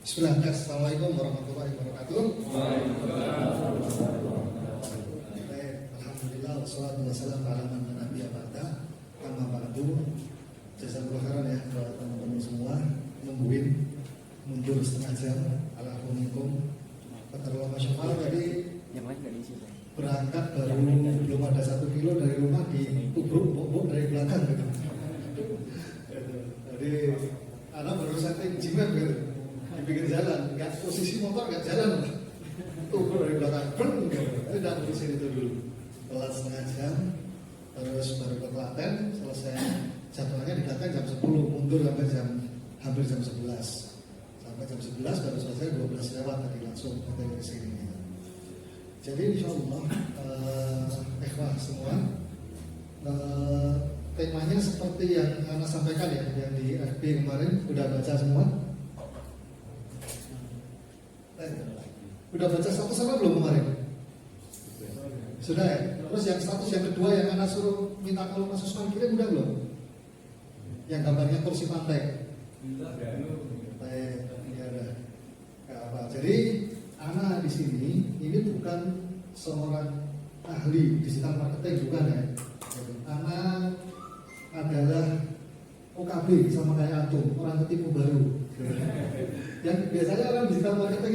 Bismillah. Assalamualaikum warahmatullahi wabarakatuh. Alhamdulillah wassalatu wassalamu ala man la nabiyya ba'da. Amma ba'du. Jazakallahu khairan ya buat teman-teman semua nungguin mundur setengah jam. Alhamdulillah. Keterlaluan masyarakat tadi berangkat baru belum ada 1 kilo dari rumah di tubruk bok dari belakang gitu. Jadi anak baru setting jimat gitu. Di pinggir jalan, nggak posisi motor nggak jalan, tubuh dari belakang, tidak urusin itu dulu. Telat setengah jam, terus baru ke Klaten, selesai jadwalnya di Klaten jam 10, mundur sampai hampir jam 11. Sampai jam 11 baru selesai 12 lewat tadi langsung ke sini. Jadi insya Allah, ikhwah semua, temanya seperti yang Ana sampaikan ya, yang di FB kemarin, udah baca semua? Udah baca status apa belum kemarin? Sudah ya? Terus yang status yang kedua yang anak suruh minta kalau Mas Usman kirim udah belum? Yang gambarnya kursi pantai. Ya udah. Gak apa. Jadi anak di sini ini bukan seorang ahli digital marketing, bukan ya. Anak adalah OKB sama kayak antum, orang ketipu baru. Yang biasanya orang digital marketing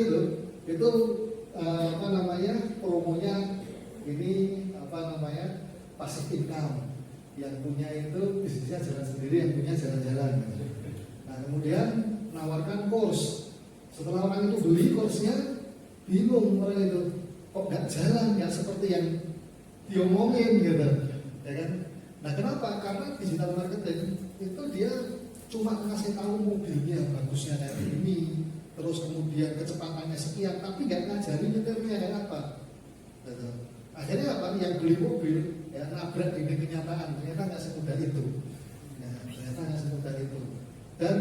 itu promonya ini passive income, yang punya itu bisnisnya jalan sendiri, yang punya jalan-jalan. Nah kemudian nawarkan course, setelah orang itu beli course-nya bingung orang itu kok nggak jalan, nggak seperti yang diomongin gitu, ya kan? Nah kenapa? Karena digital marketing itu dia cuma ngasih tahu mobilnya bagusnya kayak ini, terus kemudian kecepatannya sekian, tapi nggak ngajarin nyetirnya kayak apa. Akhirnya apa? Yang beli mobil ya nabrak ini kenyataan, ternyata nggak semudah itu. Ya, ternyata nggak semudah itu. Dan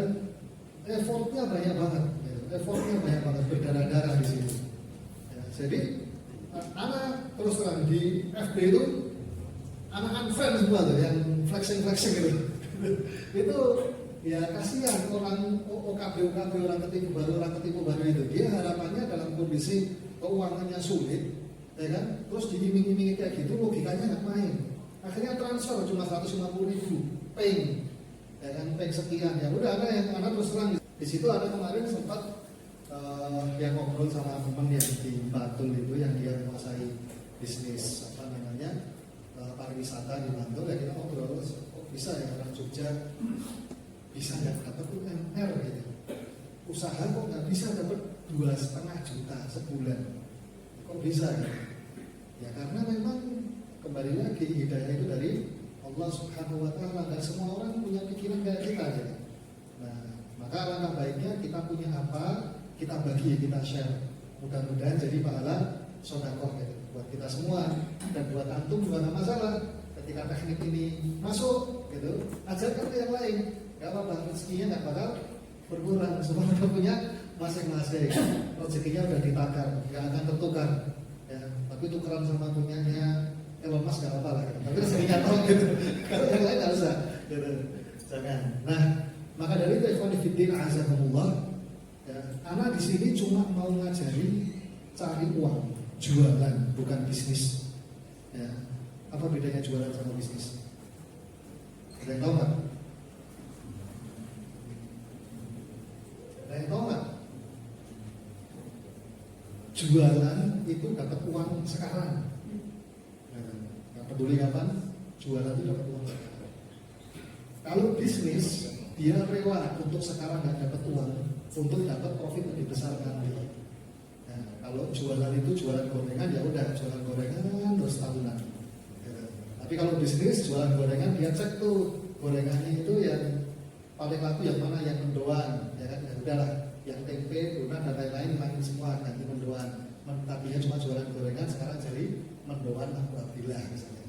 effortnya banyak banget, berdarah-darah di situ. Ya, jadi anak terus terang di FB itu anak unfriend semua tuh, yang flexing gitu. Itu ya kasihan orang OKB orang ketipu baru itu. Dia harapannya dalam kondisi keuangannya sulit, ya kan? Terus diiming-imingi kayak gitu, logikanya nggak main. Akhirnya transfer cuma 150.000, peng, ya kan? Peng sekian. Ya udah, ada yang anak terus terang di situ. Ada kemarin sempat yang ngobrol sama teman yang di Bantul itu, yang dia menguasai bisnis pariwisata di Bantul. Ya kita ngobrol, kok bisa ya orang Jogja bisa nggak dapat UMR gitu, usaha kok nggak bisa dapat 2,5 juta sebulan, kok bisa ya? Ya karena memang kembali lagi hidayah itu dari Allah Subhanahu Wa Taala, dan semua orang punya pikiran kayak kita gitu. Nah maka alangkah baiknya kita punya apa, kita bagi, kita share, mudah-mudahan jadi pahala sedekah gitu buat kita semua, dan buat antum juga nggak masalah. Ketika teknik ini masuk gitu, ajarkan ke yang lain. Gak apa-apa, rezekinya gak bakal berkurang. Semua kita punya masing-masing. Rezekinya udah ditakar, gak akan tertukar ya. Tapi tukeran sama punyanya Elon Musk gak apa-apa lah gitu. Tapi rezekinya tahu gitu. Kalau yang lain gak usah gitu. Jangan. Nah maka dari itu ikhwan fillah azakumullah ya, anak di sini cuma mau ngajari cari uang, jualan, bukan bisnis ya. Apa bedanya jualan sama bisnis? Ada yang tahu nggak? Tahu nggak? Jualan itu dapat uang sekarang. Nggak peduli kapan, jualan itu dapat uang sekarang. Kalau bisnis, dia rela untuk sekarang nggak dapat uang, untuk dapat profit lebih besar nanti. Nah, kalau jualan itu jualan gorengan, ya udah jualan gorengan terus tahunan. Tapi kalau bisnis jualan gorengan, dia cek tuh gorengannya itu yang paling laku yang mana, yang mendoan, ya kan? Ya udahlah, yang tempe, donat dan lain-lain makin semua ganti mendoan. Tadinya cuma jualan gorengan, sekarang jadi mendoan alhamdulillah misalnya.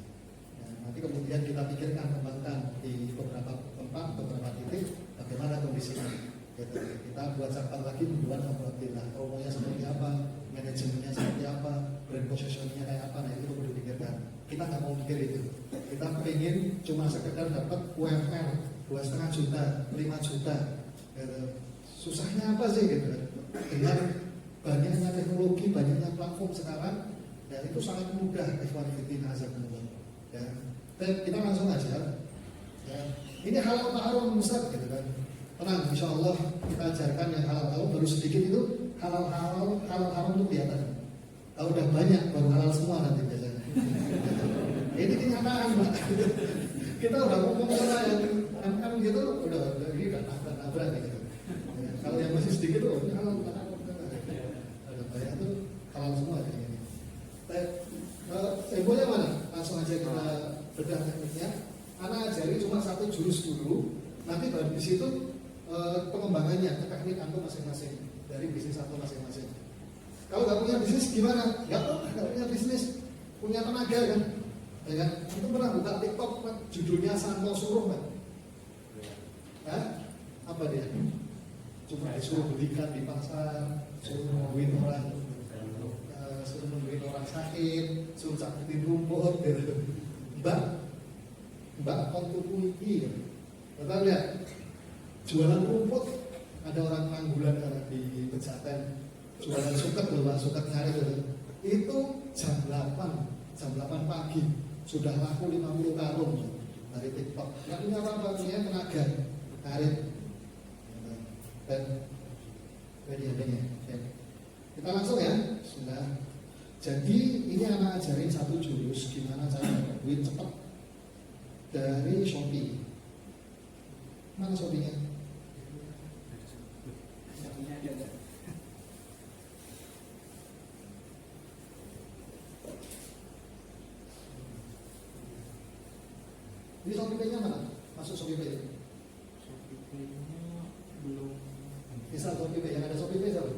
Nah, nanti kemudian kita pikirkan, kembangkan di beberapa tempat, beberapa titik, bagaimana kondisinya. Gitu. Kita buat cabang lagi mendoan alhamdulillah. Promonya seperti apa, manajemennya seperti apa, brand positioningnya kayak apa, nah itu perlu dipikirkan. Kita nggak mau mikir itu. Kita pengen cuma sekedar dapat UMR 2,5 juta, 5 juta. Gitu. Susahnya apa sih gitu? dengan banyaknya teknologi, banyaknya platform sekarang, dan itu sangat mudah ikhwan fillah azakumullah. Ya. Dan kita langsung aja. Ya. Ini halal haram besar gitu kan. Tenang, insya Allah kita ajarkan yang halal baru sedikit itu halal haram itu kelihatan. Kalau udah banyak baru halal semua nanti biasanya. Ini kenyataan Pak. Kita udah ngomong sama yang MM gitu, udah ini udah nabrak gitu. Ya, kalau yang masih sedikit tuh ini halal ada banyak tuh halal semua kayak gini. Temponya mana? Langsung aja kita bedah tekniknya. Anak ajari cuma satu jurus dulu, nanti baru di situ pengembangannya ke teknik antum masing-masing dari bisnis antum masing-masing. Kalau nggak punya bisnis gimana? Nggak punya bisnis, punya tenaga kan? Ya kan? Antum pernah buka TikTok kan? Judulnya Santo Suruh kan? Hah? Apa dia? Cuma disuruh belikan di pasar, suruh nungguin orang, suruh nungguin orang sakit, suruh cabutin rumput, gitu. Mbak kontukuiki, betul ya? Jualan rumput, ada orang panggulan di Pejaten, jualan suket loh, Pak, suket ngarit itu jam 8 pagi sudah laku 50 karung dari TikTok. Nggak punya apa-apa, punya tenaga ngarit dan media-media. Kita langsung ya, sudah. Jadi ini anak ajarin satu jurus gimana cara dapat duit cepat dari Shopee. Mana Shopee-nya? Ini Shopee Pay-nya mana? Masuk Shopee Pay? Shopee Pay-nya belum. Bisa Shopee Pay, yang ada Shopee Pay siapa?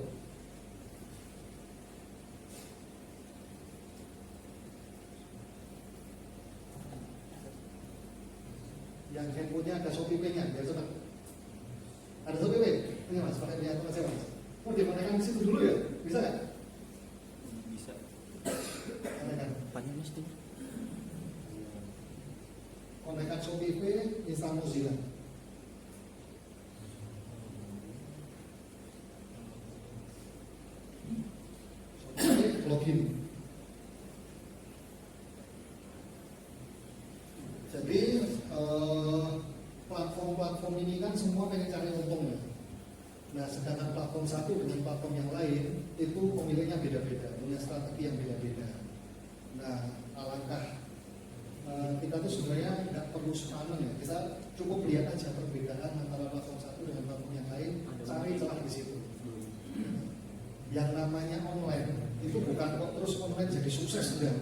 Yang handphonenya ada Shopee Pay-nya, biar cepat. Ada Shopee Pay? Ini Mas, pakai lihat aja Mas. Oh, dikonekkan di situ dulu ya? Bisa nggak? Bisa. Konekkan. Apanya mesti? Konekkan Shopee Pay, install Mozilla. Shopee Pay, login. Jadi platform-platform ini kan semua pengen cari untung ya. Nah, sedangkan platform satu dengan platform yang lain itu pemiliknya beda-beda, punya strategi yang beda-beda. Nah, alangkah kita tuh sebenarnya nggak perlu sepanen ya. Kita cukup lihat aja perbedaan antara platform satu dengan platform yang lain, cari celah di situ. Yang namanya online itu bukan kok terus online jadi sukses enggak.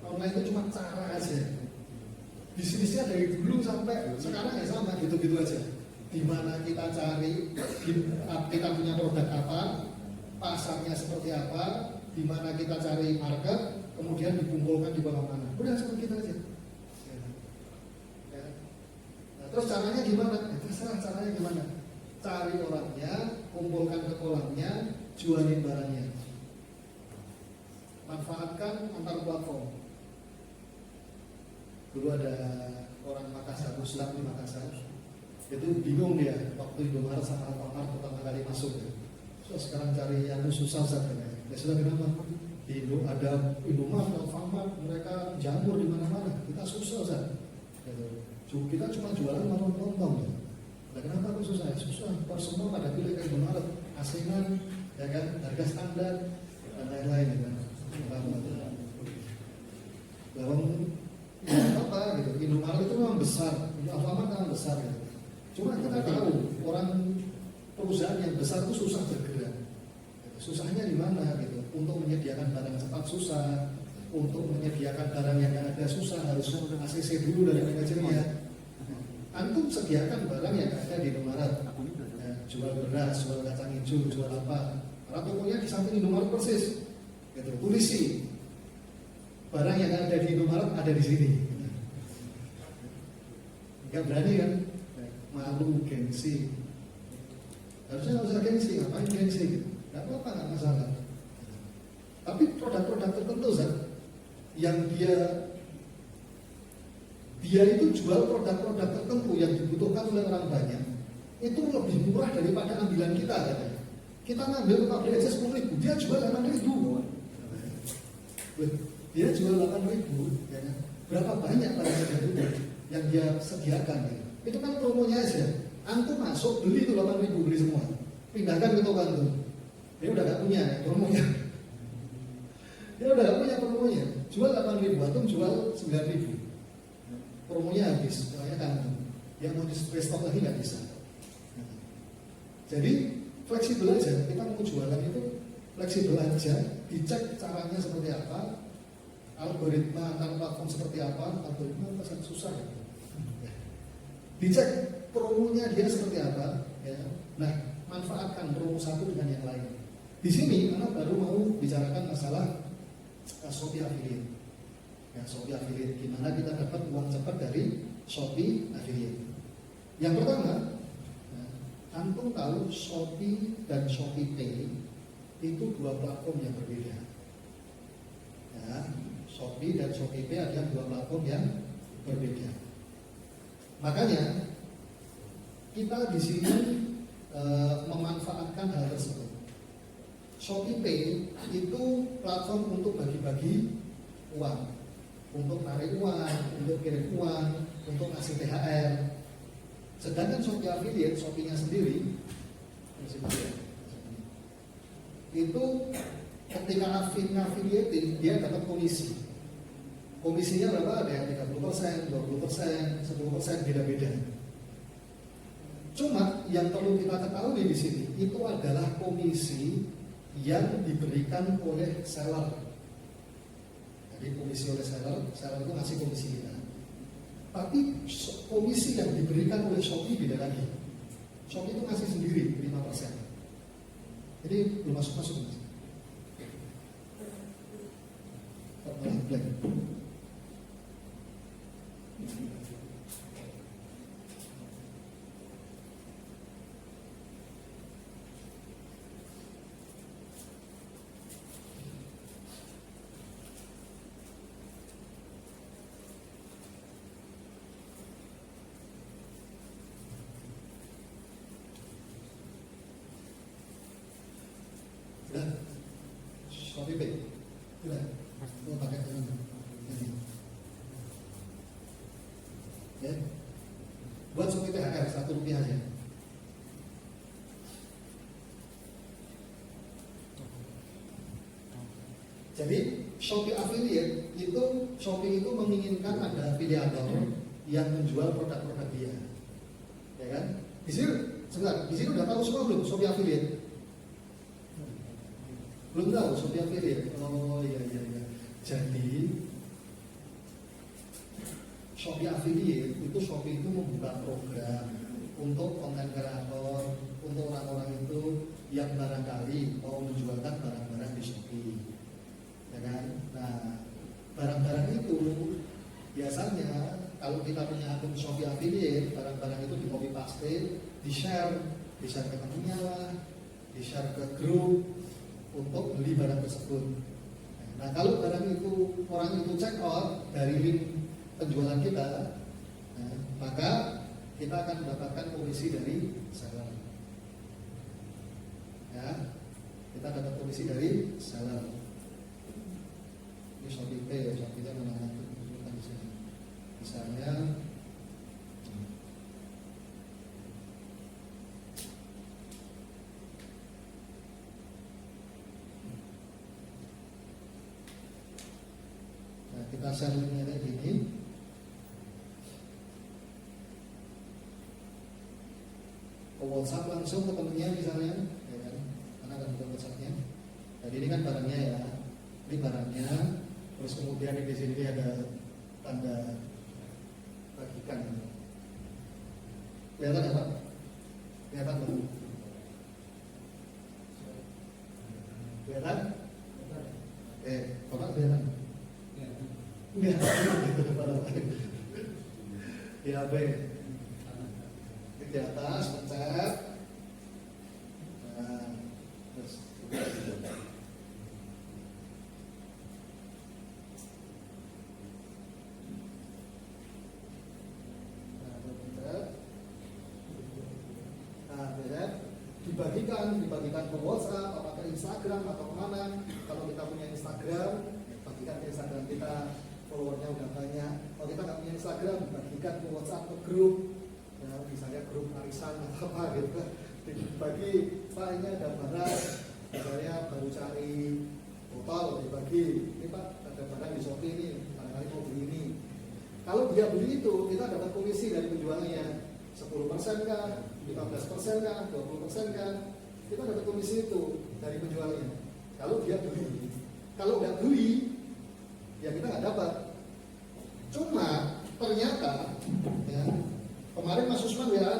Online itu cuma cara aja. Bisnisnya dari dulu sampai sekarang ya sama gitu-gitu aja. Di mana kita cari, kita punya produk apa, pasarnya seperti apa, di mana kita cari market, kemudian dikumpulkan di bawah mana. Udah seperti kita aja. Ya. Nah, terus caranya gimana? Ya, terserah caranya gimana. Cari orangnya, kumpulkan ke kolamnya, jualin barangnya. Manfaatkan antar platform. Dulu ada orang Makassar, Muslim di Makassar, itu bingung dia waktu Indomaret sama Alfamart pertama kali masuk. So, sekarang cari yang susah saja. Ya sudah kenapa? Di Indo ada Indomaret, Alfamart, mereka jamur di mana-mana. Kita susah saja. Kita cuma jualan lontong. Nah, kenapa kok susah? Susah. Semua pada pilih ke Indomaret, asingan, ya kan, harga standar dan lain-lain. Ya kan? Ya apa gitu, Indomaret itu memang besar, Alfamart memang besar gitu. Cuma kita tahu orang perusahaan yang besar itu susah bergerak. Susahnya di mana gitu? Untuk menyediakan barang cepat susah, untuk menyediakan barang yang ada susah, harus ACC dulu dari manajernya. Antum sediakan barang yang ada di Indomaret, ya, jual beras, jual kacang hijau, jual apa? Karena tokonya di samping Indomaret persis, gitu. Tulisi barang yang ada di Indomaret ada di sini. Nggak berani kan? Malu, gengsi. Harusnya nggak usah gengsi, ngapain gengsi? Gitu. Nggak apa-apa, nggak masalah. Tapi produk-produk tertentu yang dia itu jual produk-produk tertentu yang dibutuhkan oleh orang banyak, itu lebih murah daripada ambilan kita katanya. Kita ngambil ke pabrik aja 10.000, dia jual 8.000. Dia jual 8.000, ya kan? Berapa banyak barang itu yang dia sediakan gitu. Itu kan promonya aja. Antum masuk beli itu 8.000, beli semua. Pindahkan ke toko antum. Dia udah gak punya promonya. Dia udah gak punya promonya. Jual 8.000, antum jual 9.000. Promonya habis, makanya kan yang mau di restock lagi nggak bisa. Jadi fleksibel aja, kita mau jualan itu fleksibel aja, dicek caranya seperti apa, algoritma antar platform seperti apa, algoritma pesan susah ya. Dicek promonya dia seperti apa, ya. Nah, manfaatkan promo satu dengan yang lain. Di sini anak baru mau bicarakan masalah Shopee Affiliate. Ya, Shopee Affiliate, gimana kita dapat uang cepat dari Shopee Affiliate. Yang pertama, antum tahu Shopee dan Shopee Pay itu dua platform yang berbeda. Ya, Shopee dan Shopee Pay adalah dua platform yang berbeda. Makanya kita di sini memanfaatkan hal tersebut. Shopee Pay itu platform untuk bagi-bagi uang, untuk narik uang, untuk kirim uang, untuk ngasih THR. Sedangkan Shopee Affiliate, Shopee-nya sendiri itu ketika affiliate dia dapat komisi. Komisinya berapa? Ada yang 30%, 20%, 10%, beda-beda. Cuma yang perlu kita ketahui di sini itu adalah komisi yang diberikan oleh seller. Jadi komisi oleh seller itu ngasih komisi kita. Tapi komisi yang diberikan oleh Shopee beda lagi. Shopee itu ngasih sendiri 5%. Jadi belum masuk-masuk. Black. Udah, Shopee Pay, udah, mau pakai ini, ya, buat Shopee THR Rp1 aja. Jadi Shopee Affiliate itu Shopee itu menginginkan ada afiliator yang menjual produk-produk dia, ya kan? Di sini, sebentar, di sini udah tahu semua belum Shopee Affiliate? Belum tahu Shopee Affiliate? Oh iya. Jadi Shopee Affiliate itu Shopee itu membuka program untuk konten kreator, untuk orang-orang itu yang barangkali mau menjualkan barang-barang di Shopee, ya kan? Nah, barang-barang itu biasanya kalau kita punya akun Shopee Affiliate, barang-barang itu di copy paste, di share ke temennya lah, di share ke grup untuk beli barang tersebut. Nah, kalau barang itu orang itu check out dari link penjualan kita, nah, maka kita akan mendapatkan komisi dari seller. Ya, kita dapat komisi dari seller. Ini Shopee Pay, Shopee Pay mana tunjukkan di sini. Misalnya kita share linknya kayak gini. Ke WhatsApp langsung ke temennya misalnya, ya kan? Karena kan bukan WhatsAppnya. Jadi ini kan barangnya ya, ini barangnya. Terus kemudian di sini ada tanda bagikan. Kelihatan apa? Kelihatan belum? Kelihatan? Bapak kelihatan? Enggak, ya baik. Di atas pencet. Nah, terus pencet. Nah, pencet. dibagikan ke WhatsApp, apa ke Instagram atau kemana. Kalau kita punya Instagram, bagikan ke Instagram kita, followernya udah banyak. Kalau kita nggak punya Instagram, bagikan ke WhatsApp, ke grup, ya, misalnya grup arisan atau apa gitu. Dibagi, Pak ini ada barang, misalnya baru cari botol, dibagi. Ini Pak ada barang di Shopee ini, barangkali mau beli ini. Kalau dia beli itu, kita dapat komisi dari penjualnya 10% kah, 15% kah, 20% kah, kita dapat komisi itu dari penjualnya. Kalau dia beli, kalau nggak beli, ya kita nggak dapat. Cuma ternyata, ya, kemarin Mas Usman WA,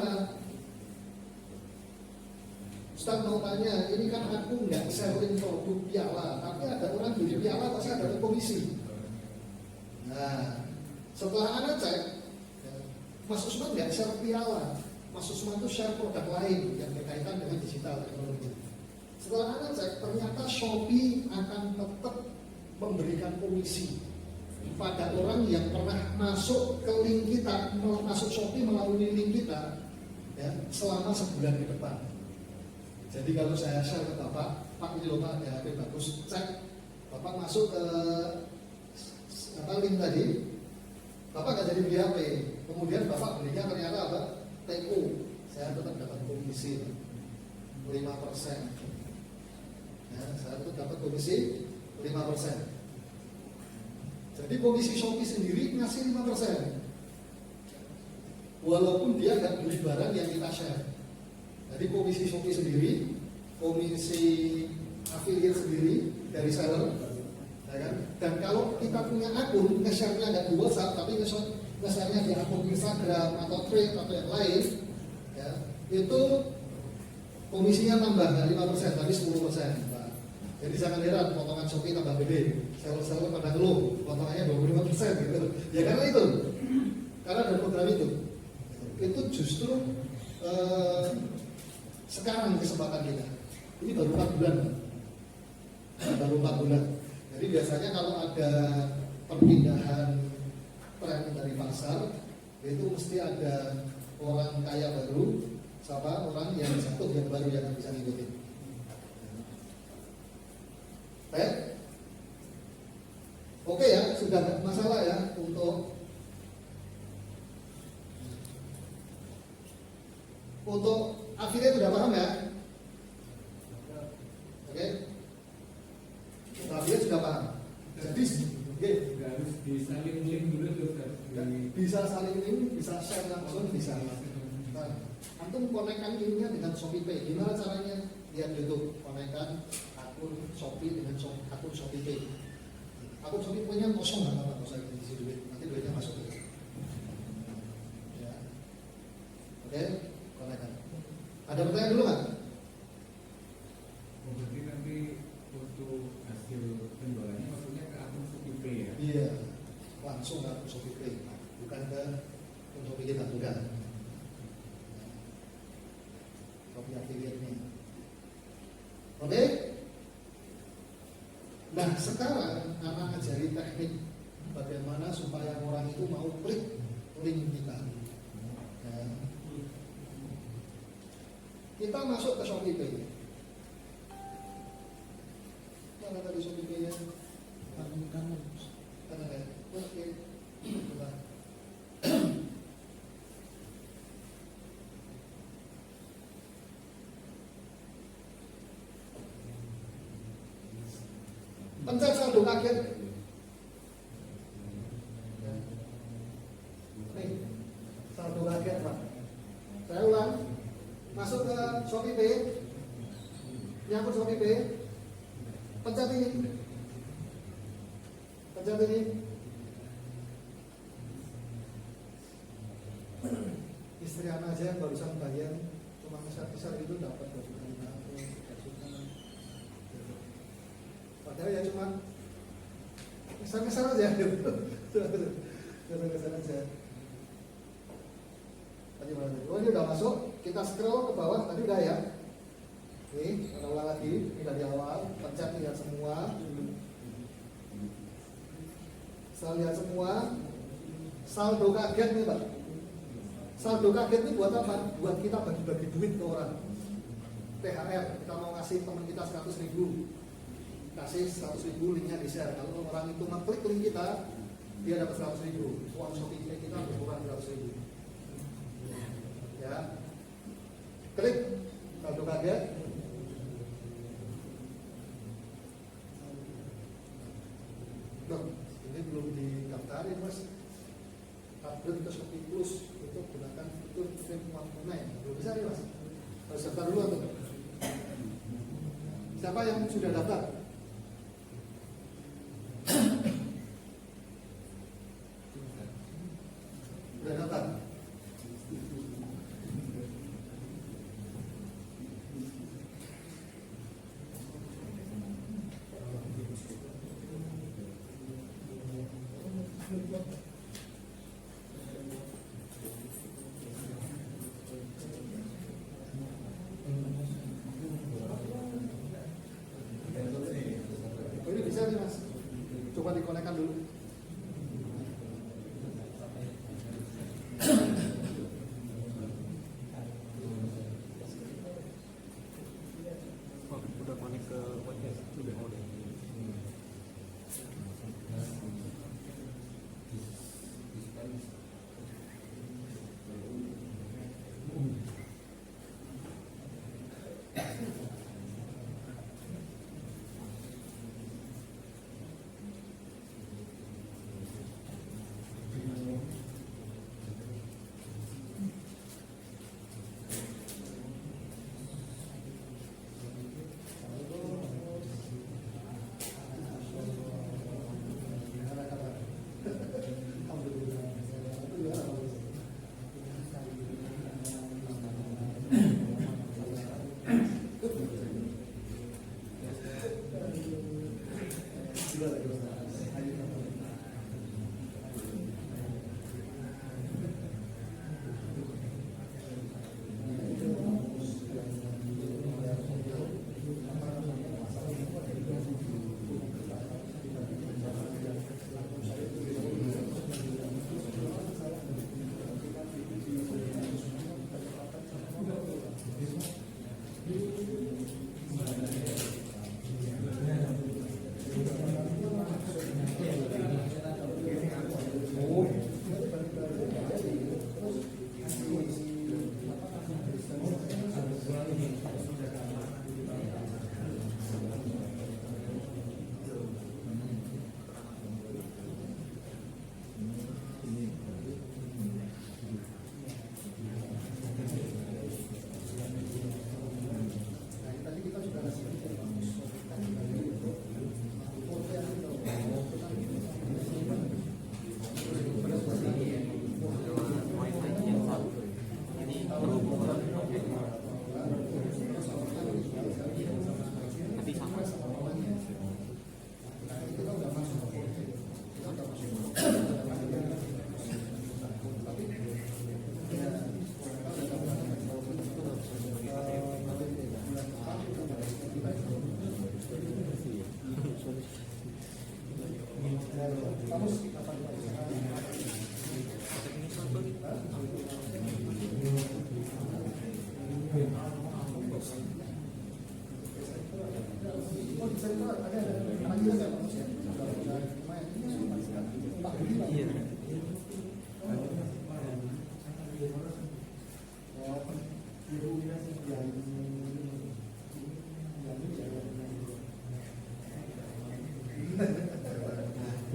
Ustaz mau tanya, ini kan aku nggak sharing produk piala, tapi ada orang beli piala pasti ada komisi. Nah, setelah Anda cek, Mas Usman nggak share piala, Mas Usman itu share produk lain yang berkaitan dengan digital teknologi. Setelah Anda cek, ternyata Shopee akan tetap memberikan komisi pada orang yang pernah masuk ke link kita, masuk Shopee melalui link kita, ya, selama sebulan ke depan. Jadi kalau saya share ke Bapak, Pak ini loh Pak, ada HP bagus, cek, Bapak masuk ke link tadi, Bapak nggak jadi beli HP, kemudian Bapak belinya ternyata apa? TO, saya tetap dapat komisi 5%. Ya, saya tetap dapat komisi 5%. Jadi komisi Shopee sendiri ngasih 5%. Walaupun dia nggak beli barang yang kita share. Jadi komisi Shopee sendiri, komisi affiliate sendiri dari seller, ya kan? Dan kalau kita punya akun, nge-share-nya nggak di WhatsApp, tapi nge-share-nya di akun Instagram atau Thread atau yang lain, ya, itu komisinya tambah nggak 5%, tapi 10%. Nah, jadi jangan heran potongan Shopee tambah gede, seller-seller pada ngeluh, potongannya 25% gitu. Ya karena itu, karena ada program itu justru sekarang kesempatan kita. Ini baru 4 bulan, baru 4 bulan. Jadi biasanya kalau ada perpindahan tren dari pasar, itu mesti ada orang kaya baru, sama orang yang satu yang baru yang bisa ngikutin. Baik, oke ya, sudah nggak masalah ya untuk affiliate sudah paham ya? Oke, affiliate sudah paham. Jadi, nggak harus disaling link dulu tuh kan? Bisa saling link, bisa share langsung, bisa. Nah, antum konekkan linknya dengan ShopeePay. Gimana caranya? Lihat YouTube, konekkan akun Shopee dengan akun ShopeePay. Akun ShopeePay-nya kosong nggak apa-apa, saya isi duit, nanti duitnya masuk. Ya. Oke, konekkan. Ada pertanyaan dulu nggak? Berarti nanti untuk hasil penjualannya maksudnya ke akun ShopeePay ya? Iya, langsung ke akun ShopeePay, bukan ke akun Shopee kita, bukan. Shopee affiliate-nya. Oke? Nah, sekarang anak ajari teknik bagaimana supaya orang itu mau klik link kita. Nah, kita masuk ke ShopeePay. Mana tadi ShopeePay-nya? Kanan ya? Oke. Coba. Pencet saldo kaget. Nih, saldo kaget Pak. Saya ulang. Masuk ke ShopeePay. Nyangkut ShopeePay. Pencet ini. Pencet ini. Istri anak aja yang barusan bayar cuma besar-besar itu dapat 2 juta 3 juta. Padahal ya cuma besar-besar aja gitu. Besar-besar aja. Tadi mana tadi? Oh, ini udah masuk. Kita scroll ke bawah. Tadi udah ya. Nih, kita ulang lagi. Ini dari awal. Pencet lihat semua. Saya lihat semua. Saldo kaget nih Pak. Saldo kaget ini buat apa? Buat kita bagi-bagi duit ke orang. THR, kita mau ngasih teman kita 100.000, kasih 100.000, linknya di share. Kalau orang itu ngeklik link kita, dia dapat 100.000. Uang Shopee kita berkurang 100.000. Ya, klik. Kalau kaget, loh, ini belum didaftarin mas. Upgrade ke Shopee Plus itu gunakan fitur uang tunai. Belum bisa nih mas. Harus daftar dulu atau? Siapa yang sudah daftar? Sudah daftar? Oh, ini bisa nih mas. Coba dikonekkan dulu. Oh, udah connect ke wifi udah.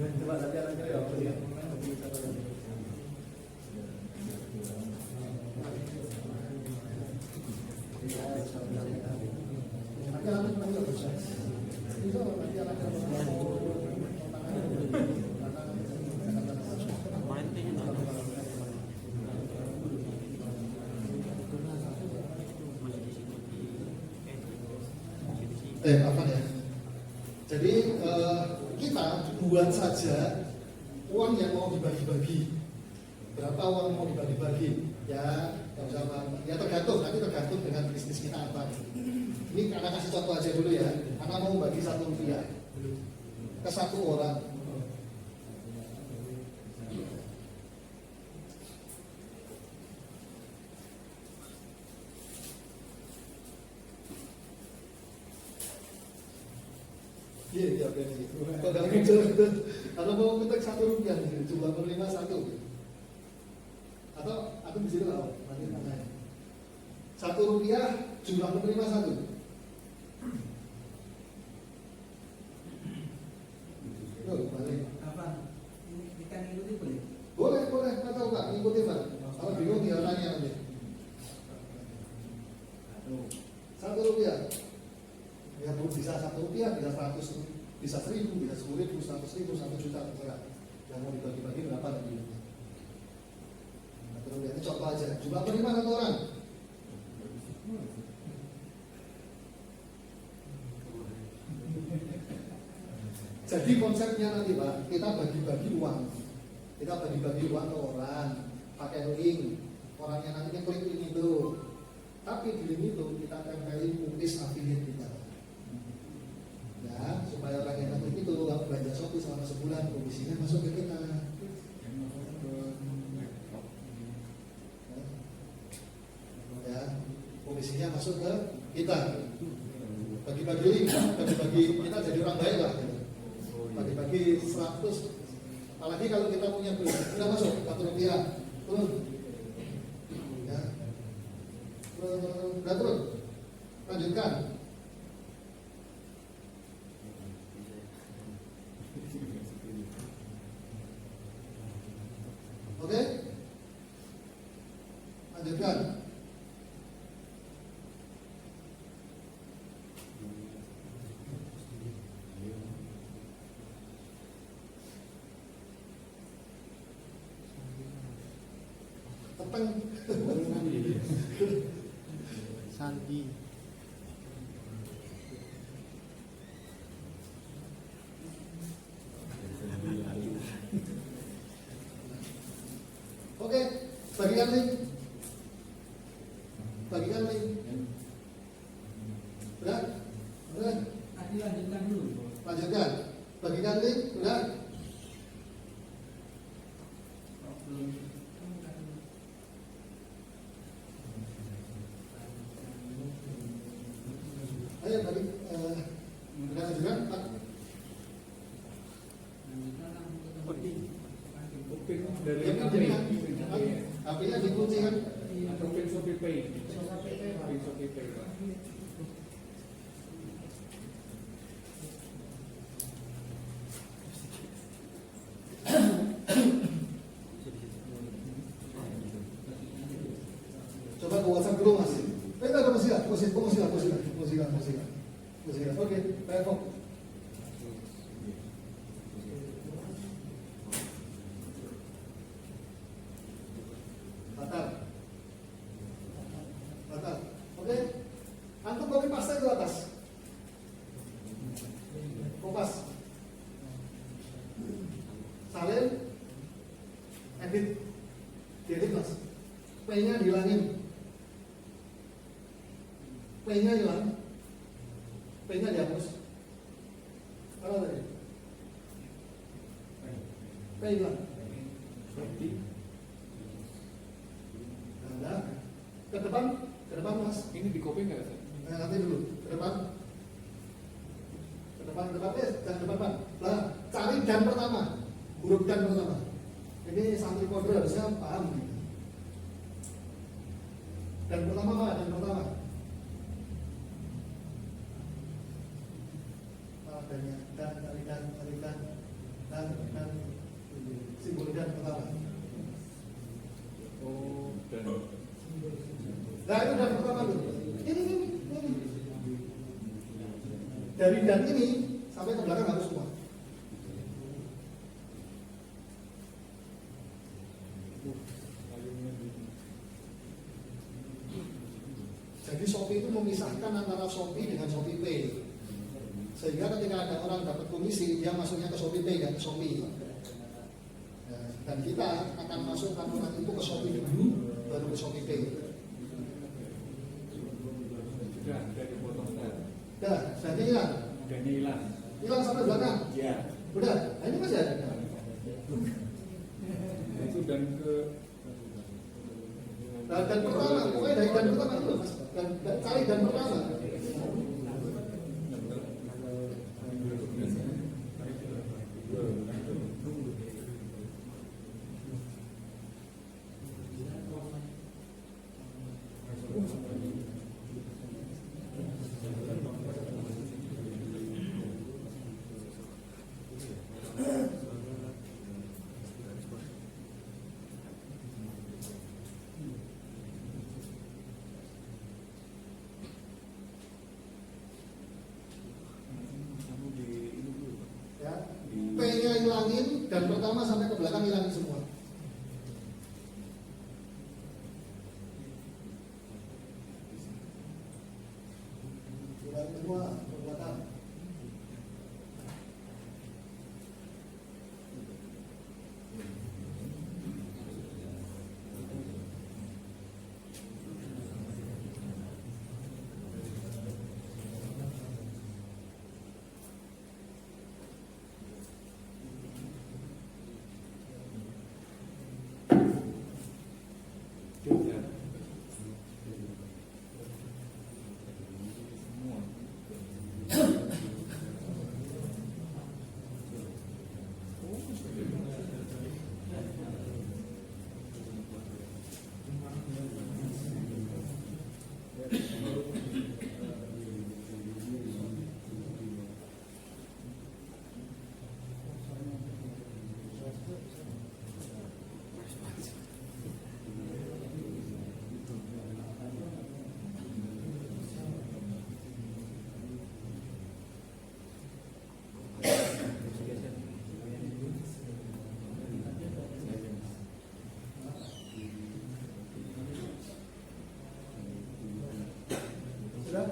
Coba nanti anak ya. Apa ya? Jadi kita buat saja uang yang mau dibagi-bagi. Berapa uang mau dibagi-bagi? Ya, ya tergantung. Nanti tergantung dengan bisnis kita apa. Ini karena kasih contoh aja dulu ya. Karena mau bagi Rp1 ke satu orang. Iya, iya, Benny. Kok nggak muncul gitu? Kalau mau ketik Rp1 nih, jumlah penerima 1. Atau di situ lah, nanti tanya. Rp1, jumlah penerima 1. Loh, balik. Apa? Ini kita ngikuti boleh? Boleh, boleh. Nggak tahu Pak, ngikutin Pak. Kalau bingung tinggal tanya nanti. Rp1. Ya bisa Rp1, bisa 100, bisa 1.000, bisa 10.000, 100.000, 1 juta terserah. Yang mau dibagi-bagi berapa nanti? Nah, terus ini contoh aja. Jumlah penerima 1 orang. Jadi konsepnya nanti Pak, kita bagi-bagi uang. Kita bagi-bagi uang ke orang, pakai link. Orangnya nantinya klik link itu. Tapi di link itu kita tempelin kuis affiliate kita. Ya, supaya orang yang nanti itu kalau belanja Shopee selama sebulan, komisinya masuk ke kita. Ya, komisinya masuk ke kita. Bagi-bagi link, bagi-bagi kita jadi orang baik lah. Gitu. Bagi-bagi 100. Apalagi kalau kita punya beli, sudah masuk Rp1, turun. Ya, udah turun. Lanjutkan. Oke? Lanjutkan. Tepeng. Sandi. Oke, bagikan link. Bagikan link. Udah? Udah? Tadi lanjutkan dulu. Lanjutkan. Bagikan link. Udah? Ayo bagi. Udah lanjutkan? Pak? Dari Ya, HP. HP-nya dikunci kan? Atau Shopee Pay. Shopee Pay. Coba ke WhatsApp dulu Mas. Enggak ada musikan. Oke, baik kok. Batal. Oke. Antum copy paste ke atas. Kopas. Salin. Edit. Edit Mas. P-nya dihilangin. P-nya hilang. P-nya dihapus. Apa tadi? P hilang. Nah, ke depan Mas. Ini di copy nggak sih? Nanti dulu, ke depan, jangan depan Pak. Nah, cari dan pertama, huruf dan pertama. Ini santri kode harusnya paham. Dan pertama Pak, dan pertama. Adanya dan simbol dan pertama. Oh, dan Nah itu dan pertama tuh. Ini. Dari dan ini sampai ke belakang harus semua. Jadi Shopee itu memisahkan antara Shopee dengan Shopee Pay. Sehingga ketika ada orang dapat komisi, dia masuknya ke Shopee Pay dan ke Shopee. Dan kita akan masuk kantoran itu ke Shopee dulu, baru ke Shopee Pay. sudah dipotong kan? Jadi hilang. Udahnya hilang. Hilang sampai belakang. Ya. Udah. Nah ini masih ada. Itu dan ke Dan pertama, pokoknya dari dan pertama dulu Mas. Dan cari dan pertama. dan pertama sampai ke belakang hilangin semua. Hilangin semua ke belakang. Sudah?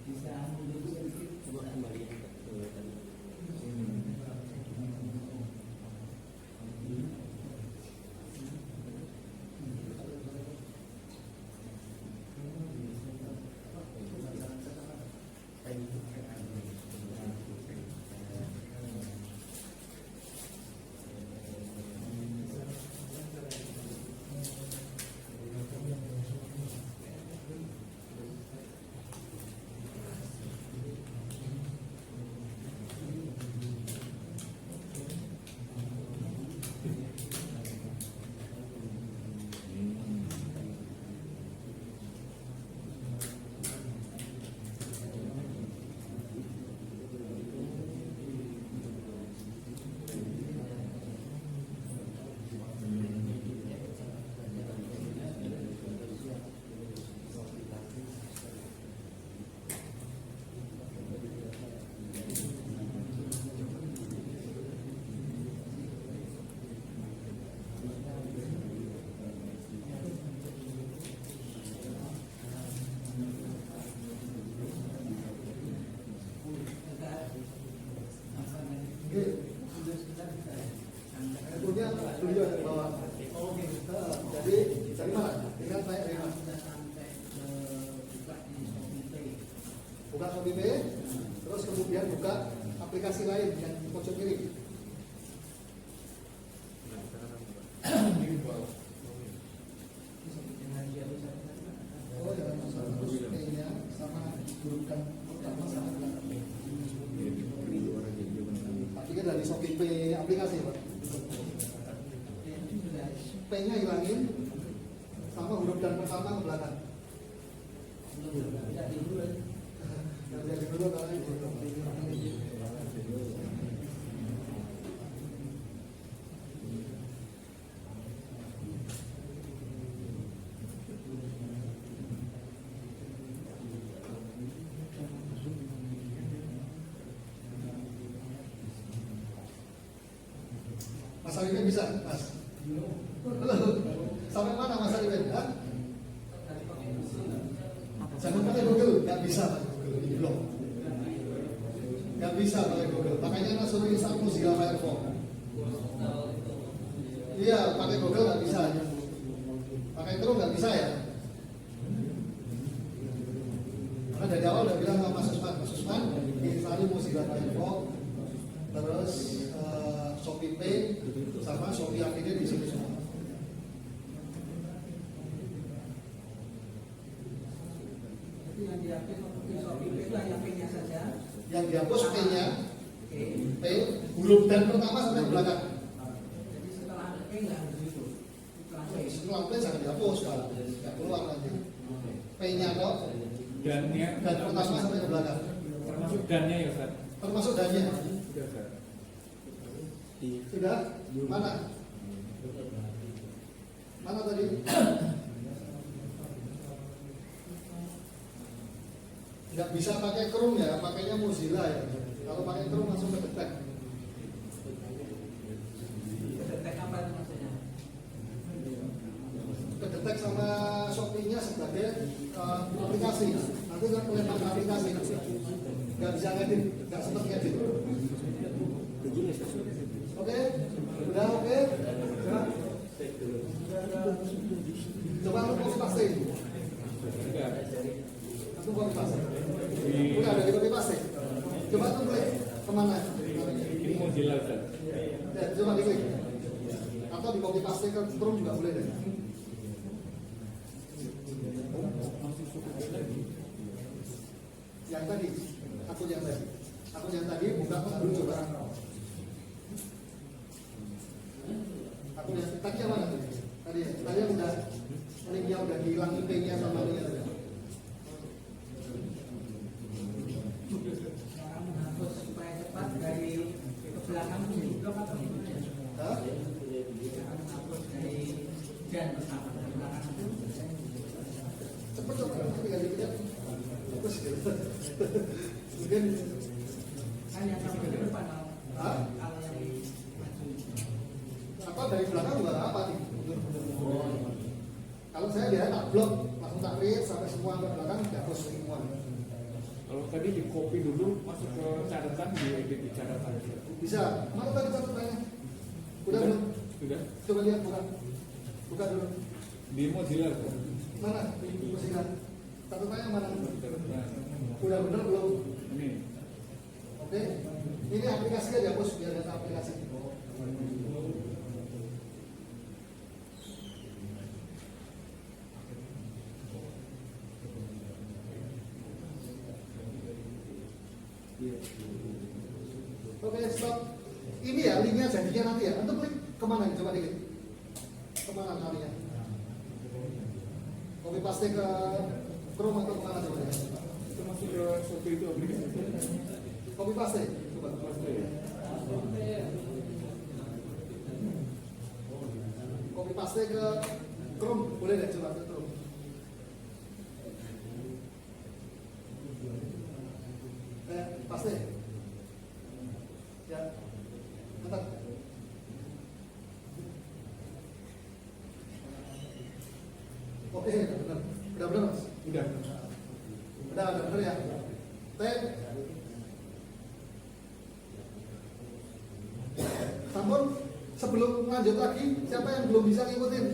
Bisa mundur sedikit. Coba kembali ke tadi. Kemudian beliau yang bawa. Oke. Jadi dari mana? Dengan naik dari mana? Sudah sampai ke buka di Shopee Pay. Buka Shopee Pay, terus kemudian buka aplikasi lain yang di pojok kiri. Oh ya, Pay-nya sama hurufkan pertama sama belakang. Tapi kan dari Shopee Pay aplikasi Pak. P-nya hilangin sama huruf dan pertama ke belakang. Jadi dulu. Jadi dulu kalau ini. Mas Arifin bisa, Mas? Sampai mana Mas Arifin? Jangan pakai Google, nggak bisa pakai Google, ini blok. Nggak bisa pakai Google, makanya Anda suruh install Mozilla Firefox. Iya, pakai Google nggak bisa. Pakai Chrome nggak bisa ya. Karena dari awal udah bilang sama Mas Usman, install Mozilla Firefox, terus Shopee Pay sama Shopee Affiliate di sini semua. Yang diaktif Shopee Pay itu hanya Yang dihapus P-nya, Oke. P, huruf dan pertama sampai ke belakang. Jadi setelah ada E nggak harus itu. Setelah E. Setelah P jangan dihapus, Pak. Nggak keluar nanti. P-nya kok, dannya dan pertama sampai ke belakang. termasuk dannya ya Ustaz. Termasuk dannya. Sudah Ustaz. Sudah? Mana? Mana tadi? Nggak bisa pakai Chrome ya, pakainya Mozilla ya. Kalau pakai Chrome langsung ke detect. Detek apa itu maksudnya? Ke detect sama Shopee-nya sebagai aplikasi. Nanti kan kelihatan aplikasi. Nggak bisa ngedit, nggak sempat ngedit. Oke? Udah oke? Coba lu copy paste. Sudah. Aku copy paste. Udah ada di copy paste. Coba tuh klik kemana? Ini Mozilla Ustaz. Ya, coba diklik. Atau di copy paste ke Chrome juga boleh deh. Yang tadi, akun yang tadi buka dulu coba. Akun yang tadi yang mana tadi? Tadi yang udah linknya udah hilang IP-nya sama ini tadi. Orang menghapus supaya cepat dari ke belakang di blok atau gimana? Hah? Cara menghapus dari dan bersama ke belakang itu. Cepet coba, tinggal dikit. Terus gitu. Mungkin Kan yang sampai ke depan Hah? kalau yang di maju. atau dari belakang juga nggak apa nih. Kalau saya dia tak blok, langsung tak read sampai semua ke belakang dihapus semua. Kalau tadi di copy dulu masuk ke catatan di edit di catatan. Bisa. Mana tadi catatannya? Udah belum? Sudah. Coba lihat buka dulu. Di Mozilla Ustaz. Mana? Musikan. Catatannya mana? Catatan. Udah bener belum? Ini. Oke. Ini aplikasinya dihapus biar data aplikasi. Oke, stop. Ini ya linknya jadinya nanti ya. Untuk klik kemana? Coba dikit. Kemana nantinya? Copy paste ke Chrome atau kemana coba ya? Itu masuk ke Shopee itu aplikasi. Copy paste. Coba. Paste ya. Copy paste ke Chrome. Boleh deh coba ke Chrome. Paste. Ya. Mantap. Oke, benar. Udah benar, Mas? Udah. Udah benar ya. Tep. Sampun, sebelum lanjut lagi, siapa yang belum bisa ngikutin?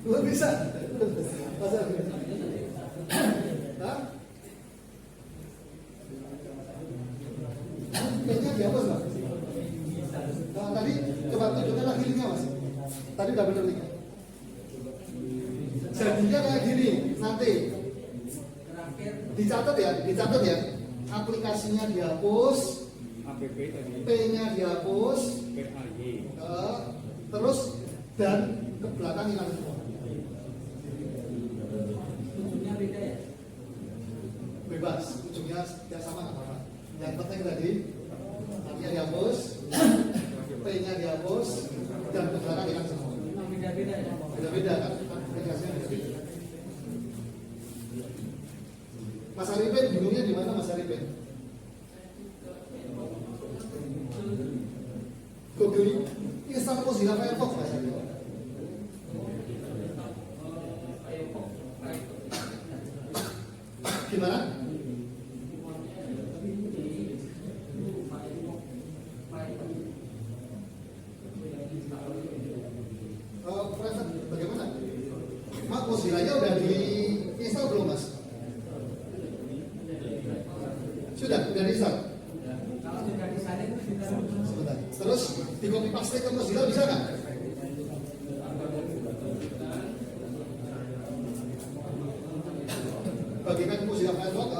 Belum bisa. Masa? Hah? Kayaknya dihapus, Mas. Nah, tadi coba tunjukkan lagi linknya, Mas. Tadi udah benar linknya. Jadinya kayak gini, nanti Terakhir dicatat ya. Aplikasinya dihapus, app tadi. P-nya dihapus, PAY. terus dan ke belakang hilang semua. ujungnya beda ya. Bebas, ujungnya tidak sama nggak apa-apa. Yang penting tadi A-nya dihapus, P-nya dihapus, dan ke belakang hilang semua. Memang beda-beda ya. Beda-beda kan, aplikasinya beda-beda. Mas Arifin, bingungnya di mana Mas Arifin? Google install Mozilla Firefox Mas Arifin. Gimana? Private bagaimana? Mas Mozilla-nya udah di install belum Mas? Sudah di install. Kalau sudah disalin kita Sebentar. Terus di copy paste ke Mozilla bisa nggak? Bagikan Mozilla Firefox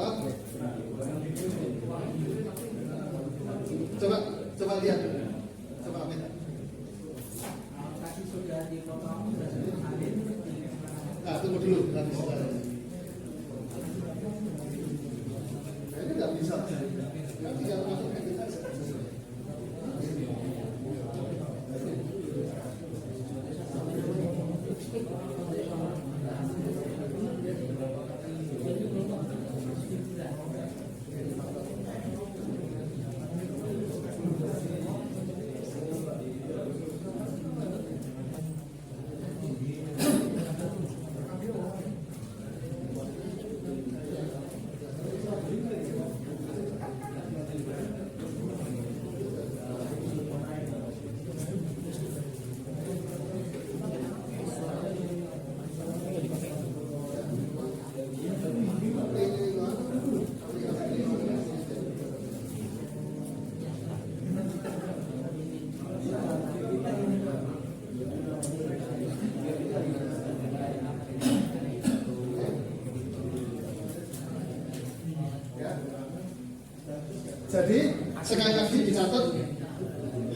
dipotong sudah salin Nah, tunggu dulu nanti sekarang. Nah, ini nggak bisa. Nanti yang masuk ke kita saja. Jadi sekali lagi dicatat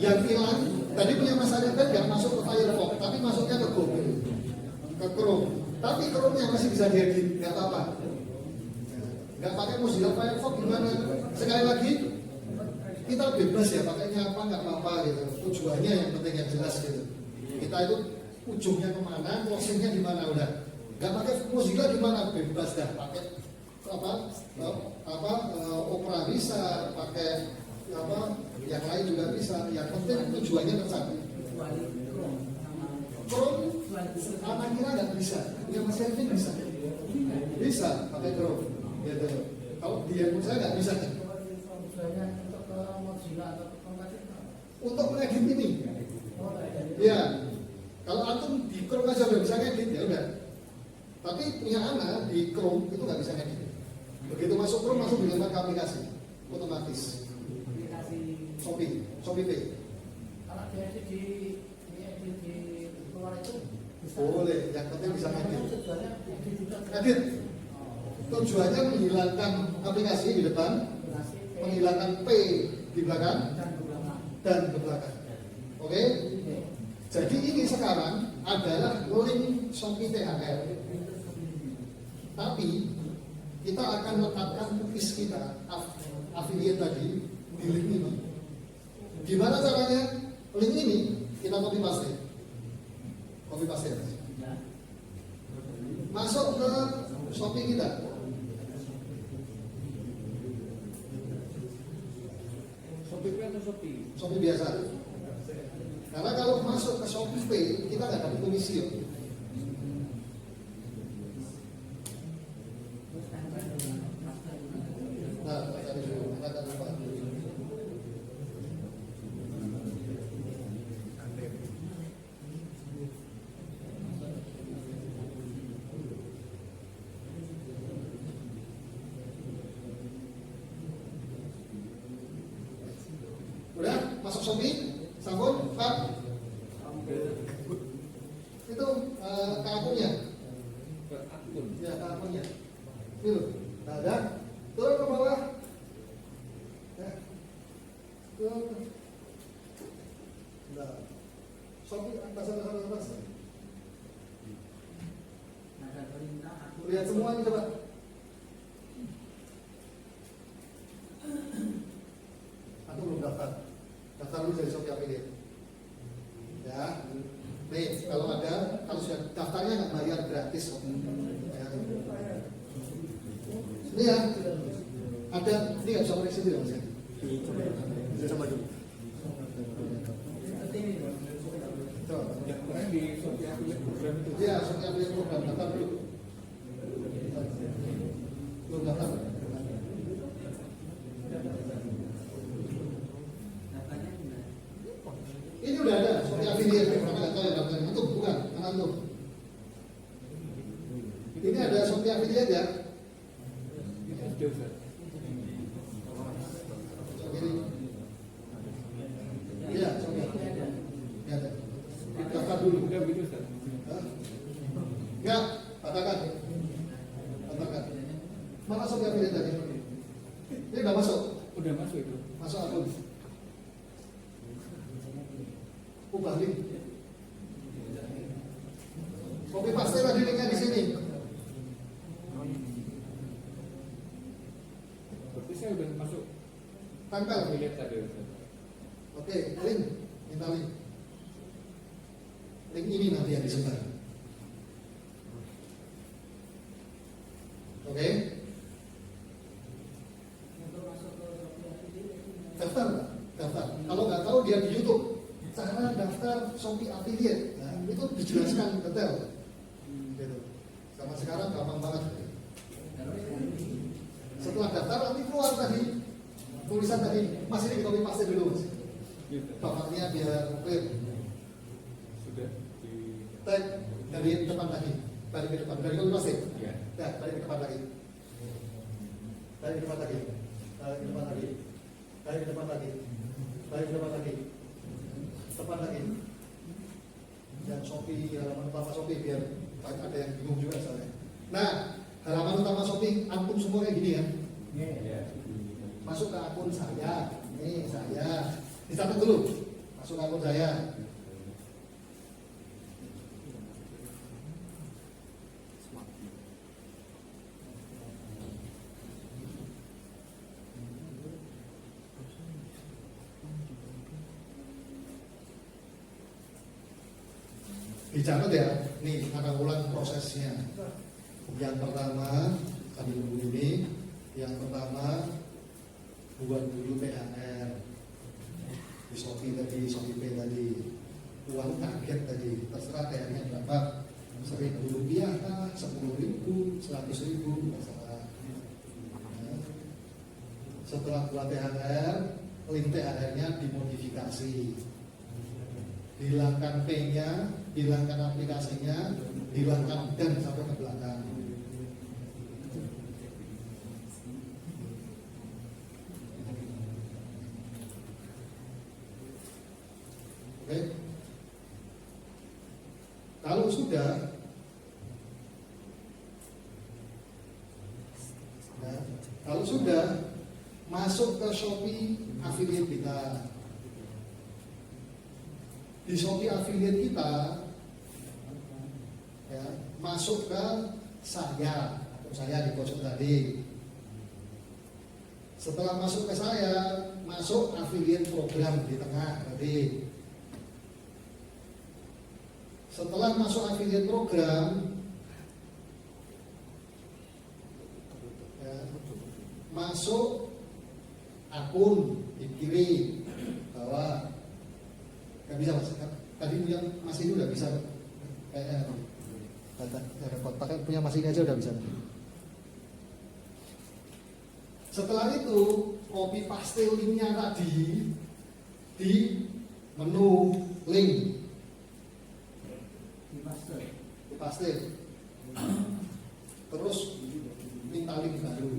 yang hilang tadi punya Mas Arif kan nggak masuk ke Firefox tapi masuknya ke Google, ke Chrome. Tapi Chrome-nya masih bisa diedit, nggak apa-apa. Nggak pakai Mozilla Firefox gimana? Sekali lagi kita bebas ya pakainya apa nggak apa-apa gitu. Tujuannya yang penting yang jelas gitu. Kita itu ujungnya kemana, closingnya di mana udah. Nggak pakai Mozilla gimana? Bebas dah pakai Opera bisa, pakai yang lain juga bisa. Yang penting tujuannya tercapai. Chrome anak kira nggak bisa, yang Mas Kevin bisa pakai Chrome. Gitu. Kalau dia pun saya nggak bisa. Untuk mengedit ini, ya kalau antum di Chrome aja udah bisa ngedit ya udah. Tapi punya anak di Chrome itu nggak bisa ngedit. Begitu masuk Chrome langsung dilempar ke aplikasi otomatis. Shopee Pay. Kalau dia di luar itu Boleh, yang penting bisa ngedit. Edit. Tujuannya menghilangkan aplikasi di depan, menghilangkan P di belakang dan ke belakang. Oke? Jadi ini sekarang adalah link Shopee THR. Tapi kita akan letakkan cookies kita affiliate tadi di link ini. Gimana caranya? Link ini kita copy paste. Masuk ke Shopee kita. Shopee Pay atau Shopee? Shopee biasa. Karena kalau masuk ke Shopee Pay kita nggak dapat komisi. Nah, tadi dulu, katakan apa? Udah masuk Shopee, sambung, Pak. Itu ke akunnya. Ke akun. Ya, ke akunnya. Itu, ada. Turun ke bawah. Ya. Turun. Nah, Shopee atas. Lihat semuanya coba. Aku belum daftar. Daftar dulu jadi Shopee Affiliate. Ya. Nih, kalau sudah daftarnya nggak bayar gratis kok. Ya. Ini ya, ada, ini nggak bisa koneksi dulu Mas ya? Coba dulu. Coba. Yang kemarin di Shopee Affiliate Program itu. Iya, Shopee Affiliate Program, daftar dulu. Belum daftar. Ini udah ada, Shopee Affiliate, tapi nggak tahu ya daftarnya. Itu bukan, anak itu. Ini ada Shopee Affiliate ya. Itu sudah Ustaz. Iya, Shopee. Ya, ada. Daftar dulu. Udah begitu Ustaz. Enggak, katakan. Mana Shopee Affiliate tadi? Ini udah masuk. Udah masuk itu. Masuk akun. Ubah link. Copy paste tadi linknya di sini. Berarti saya udah masuk Tempel. affiliate tadi. Oke, link, minta link. Link ini nanti yang disebar. Oke, Untuk masuk ke Shopee Affiliate. daftar nggak? Daftar. Kalau nggak tahu dia di YouTube, cara daftar Shopee Affiliate. Nah, itu dijelaskan detail. Gitu. Sama sekarang gampang banget. Setelah daftar nanti keluar tadi tulisan tadi, Mas ini copy paste dulu Mas. Gitu. Bapaknya biar clear. Sudah di Tag dari depan lagi, balik ke depan, dari copy paste. ya. Ya, balik ke depan lagi. Balik ke depan lagi. Balik ke depan lagi. Balik ke depan lagi. Balik ke depan lagi. Depan lagi. Dan Shopee, halaman utama Shopee biar ada yang bingung juga soalnya. Nah, halaman utama Shopee akun semua kayak gini ya. Ya. Masuk ke akun saya. Ini saya. Dicatat dulu. Masuk ke akun saya. Dicatat ya, nih akan ulang prosesnya. Yang pertama, tadi dulu ini, yang pertama buat dulu THR di Shopee tadi, Shopee Pay tadi, uang target tadi, terserah THR-nya berapa, Rp1.000 kah, Rp10.000, Rp100.000, masalah. Nah, setelah buat THR, link THR-nya dimodifikasi. Hilangkan P-nya, hilangkan aplikasinya, hilangkan dan sampai ke belakang. Oke. Kalau sudah, nah, kalau sudah masuk ke Shopee affiliate kita. Di Shopee affiliate kita ya, masuk ke saya atau saya di pojok tadi. Setelah masuk ke saya, masuk affiliate program di tengah tadi. Setelah masuk affiliate program ya, masuk akun di kiri bawah. Gak bisa Mas, tadi punya Mas ini udah bisa kayaknya repot, pakai punya Mas ini aja udah bisa. Setelah itu copy paste linknya tadi di menu link, di paste, terus minta link baru.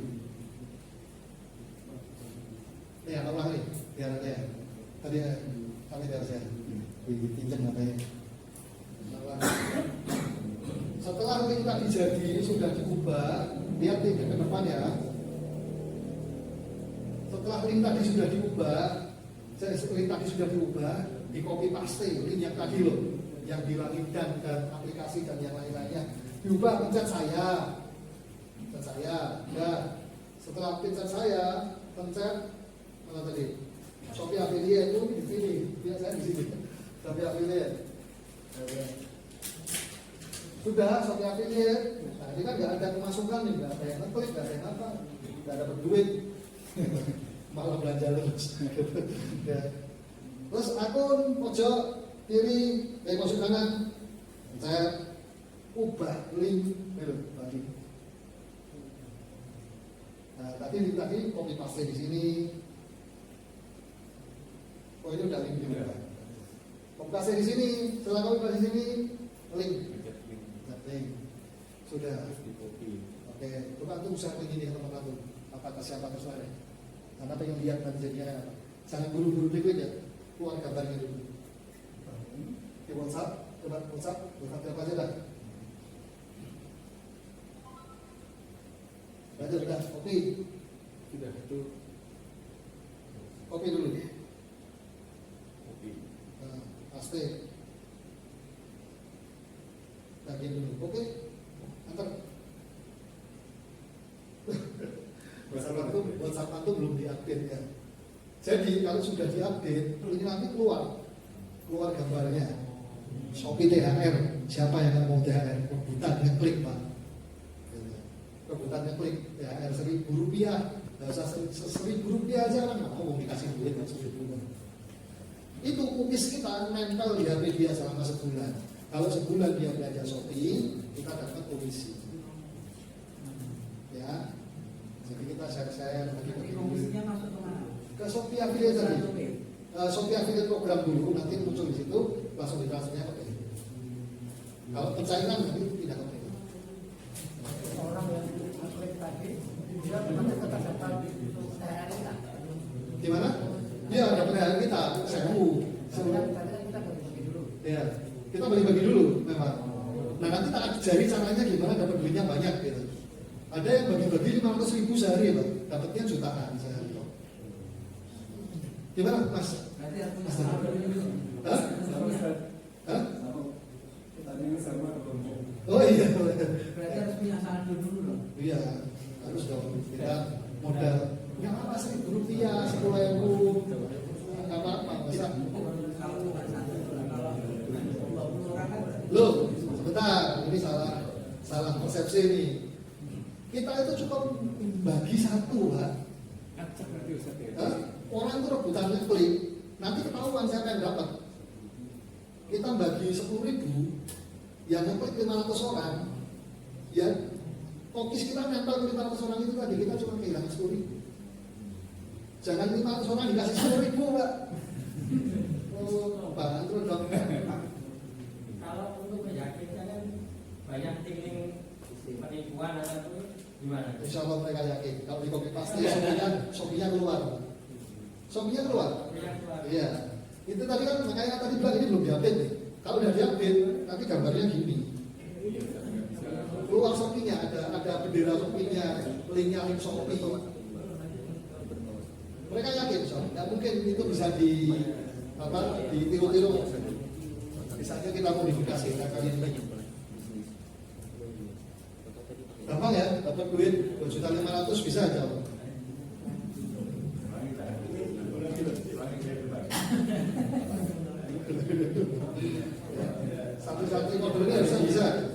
Nih apa ulang nih biar ada ya. Tadi kami biar saya dipinjam katanya. Setelah link tadi jadi sudah diubah, lihat nih ke depan ya. Setelah link tadi sudah diubah, di copy paste link yang tadi loh, yang bilangin dan aplikasi dan yang lain-lainnya diubah, pencet saya. Ya. Setelah pencet saya, pencet mana tadi? Shopee affiliate itu di sini, biasanya di sini. Shopee affiliate. Sudah Shopee affiliate. Nah, ini kan nggak ada pemasukan nih, nggak ada yang ngeklik, nggak ada yang apa, nggak dapat duit, malah belanja terus. Ya. Terus akun pojok kiri, pojok kanan, saya ubah link, tadi. Nah, tadi copy paste di sini. Oh ini udah link juga. Copy paste di sini, setelah copy paste di sini, link. Link. Sudah. Oke, coba tuh share link ini ke teman-teman tuh. Apakah siapa terserah? Karena pengen lihat nanti jadinya apa. Jangan buru-buru klik ya. Keluar gambarnya dulu. Di WhatsApp, coba WhatsApp apa aja dah. Sudah, copy. Sudah itu Copy dulu. kopi. Nah, paste. bagian dulu. Oke, antar. WhatsApp itu belum diupdate ya. Jadi kalau sudah diupdate, ini nanti keluar gambarnya. Shopee THR, siapa yang mau THR? Rebutannya klik Pak. Rebutannya klik THR Rp1.000, nggak usah Rp1.000 aja kan nggak mau dikasih duit Rp1.000. Itu cookies kita nempel di HP dia selama sebulan. Kalau sebulan dia belanja Shopee, kita dapat komisi. Ya, jadi kita share Jadi komisinya masuk ke mana? ke Shopee Affiliate tadi. Shopee Affiliate program dulu, nanti muncul di situ, langsung ditransfernya ke PayPal. Kalau pencairan nanti tidak ke PayPal. Orang yang klik tadi, dia nanti tetap dapat THR kita. Gimana? Dia dapat THR kita, sewu. Tadi kan kita bagi dulu. Ya, kita bagi-bagi dulu memang. Nah nanti tak ajari caranya gimana dapat duitnya banyak gitu. Ada yang bagi-bagi 500.000 sehari Pak, dapatnya jutaan sehari. Gimana Mas? Nanti aku Mas. sama Hah? Hah? pertanyaan sama Oh iya. Berarti harus punya saldo dulu dong. Iya, harus dong. Kita modal. Nggak apa Rp1.000, 10.000, nggak apa-apa. Bisa. Kalau bukan satu, kalau 20 orang kan Loh, sebentar. Ini salah persepsi nih. Kita itu cukup bagi satu, Pak. Acak nanti Ustaz ya. Hah? Orang itu rebutannya klik. Nanti ketahuan siapa yang dapat. Kita bagi 10.000, yang ngeklik 500 orang, ya kokis kita nempel ke 500 orang itu tadi, kita cuma kehilangan 10.000. Jangan 500 orang dikasih 10.000 Pak. Oh, bantu dong. Kalau untuk meyakinkan kan banyak tim penipuan atau gimana? Insya Allah mereka yakin. Kalau di copy paste, Shopee-nya keluar. Shopee-nya keluar. Iya. Itu tadi kan makanya tadi bilang ini belum diupdate nih. Kalau udah diupdate, tapi gambarnya gini. Keluar Shopee-nya, ada bendera Shopee-nya, link Shopee. Mereka yakin, nggak mungkin itu bisa ditiru-tiru. Misalnya kita modifikasi, kalian lagi. Gampang ya, dapat duit 2.500.000 bisa aja. Satu-satu modelnya harusnya bisa.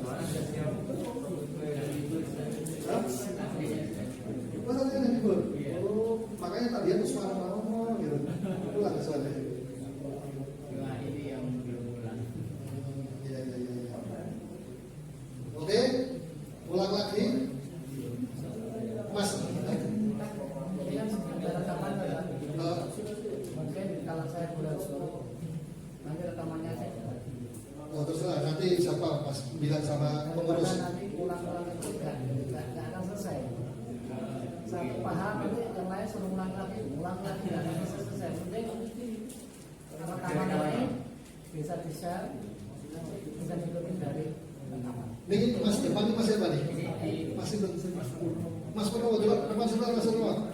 Masa dia nggak libur? Oh, makanya tadi aku suara gitu. Itu lah suara. Ini yang belum pulang. Iya. Oke, ulang lagi. Mas, ini kan sebenarnya rekaman kan. Mungkin kalau saya bulan 10, nanti rekamannya saya. oh terserah nanti siapa Mas bilang sama pengurus. Nanti ulang-ulang itu nggak akan selesai. Satu paham nanti yang lain suruh ulang lagi nggak akan selesai. Penting rekaman ini bisa bisa diikuti dari rekaman. Ini Mas depan ini Mas siapa nih? Masih Mas Purnomo coba depan sebelah Mas Purnomo.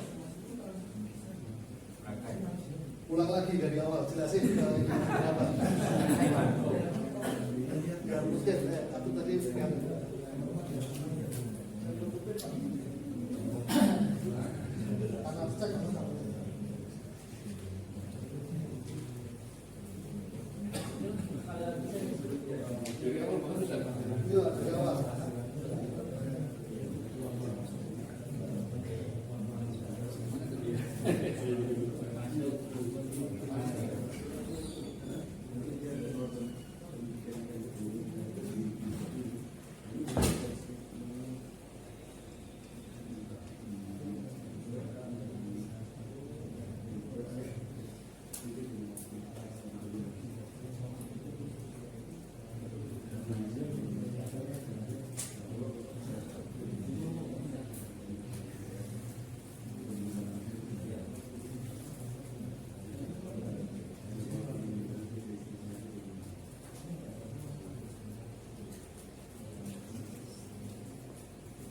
Ulang lagi dari awal jelasin apa. Nggak mungkin, aku tadi yang Dari awal bagus Ustaz. iya dari awal.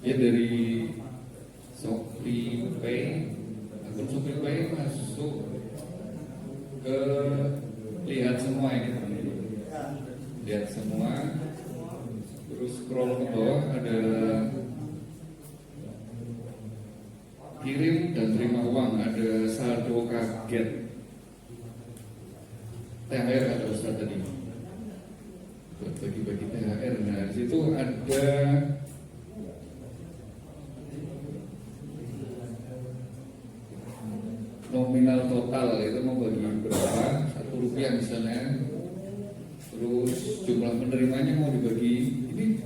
Ya dari Shopee Pay, akun Shopee Pay masuk ke lihat semua ini, lihat semua, scroll ke bawah ada kirim dan terima uang, ada saldo kaget THR kata Ustaz tadi, buat bagi-bagi THR. Nah di situ ada nominal total, itu mau bagi berapa, Rp1 misalnya, terus jumlah penerimanya mau dibagi, ini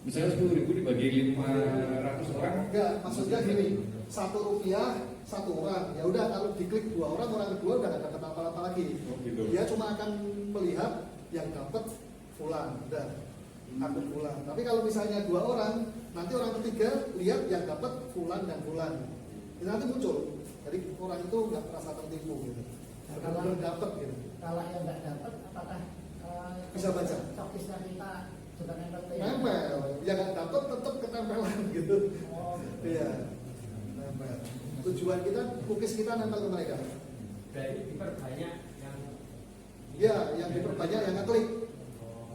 misalnya 10.000 dibagi 500 orang. Enggak, maksudnya gini, Rp1 1 orang, ya udah kalau diklik 2 orang, orang kedua udah nggak dapat apa-apa lagi. Oh, gitu. Dia cuma akan melihat yang dapat fulan dan akun fulan. Tapi kalau misalnya 2 orang, nanti orang ketiga lihat yang dapat fulan dan fulan. Ini nanti muncul, jadi orang itu nggak merasa tertipu gitu. Kalau dapat gitu. Kalau yang nggak dapat, apakah Bisa baca. Cokisnya kita juga nempel ke Nempel, yang nggak dapat tetap ketempelan gitu. Oh, Iya, nempel. Tujuan kita, cookies kita nempel ke mereka. Dari diperbanyak yang Ya, yang diperbanyak yang ngeklik.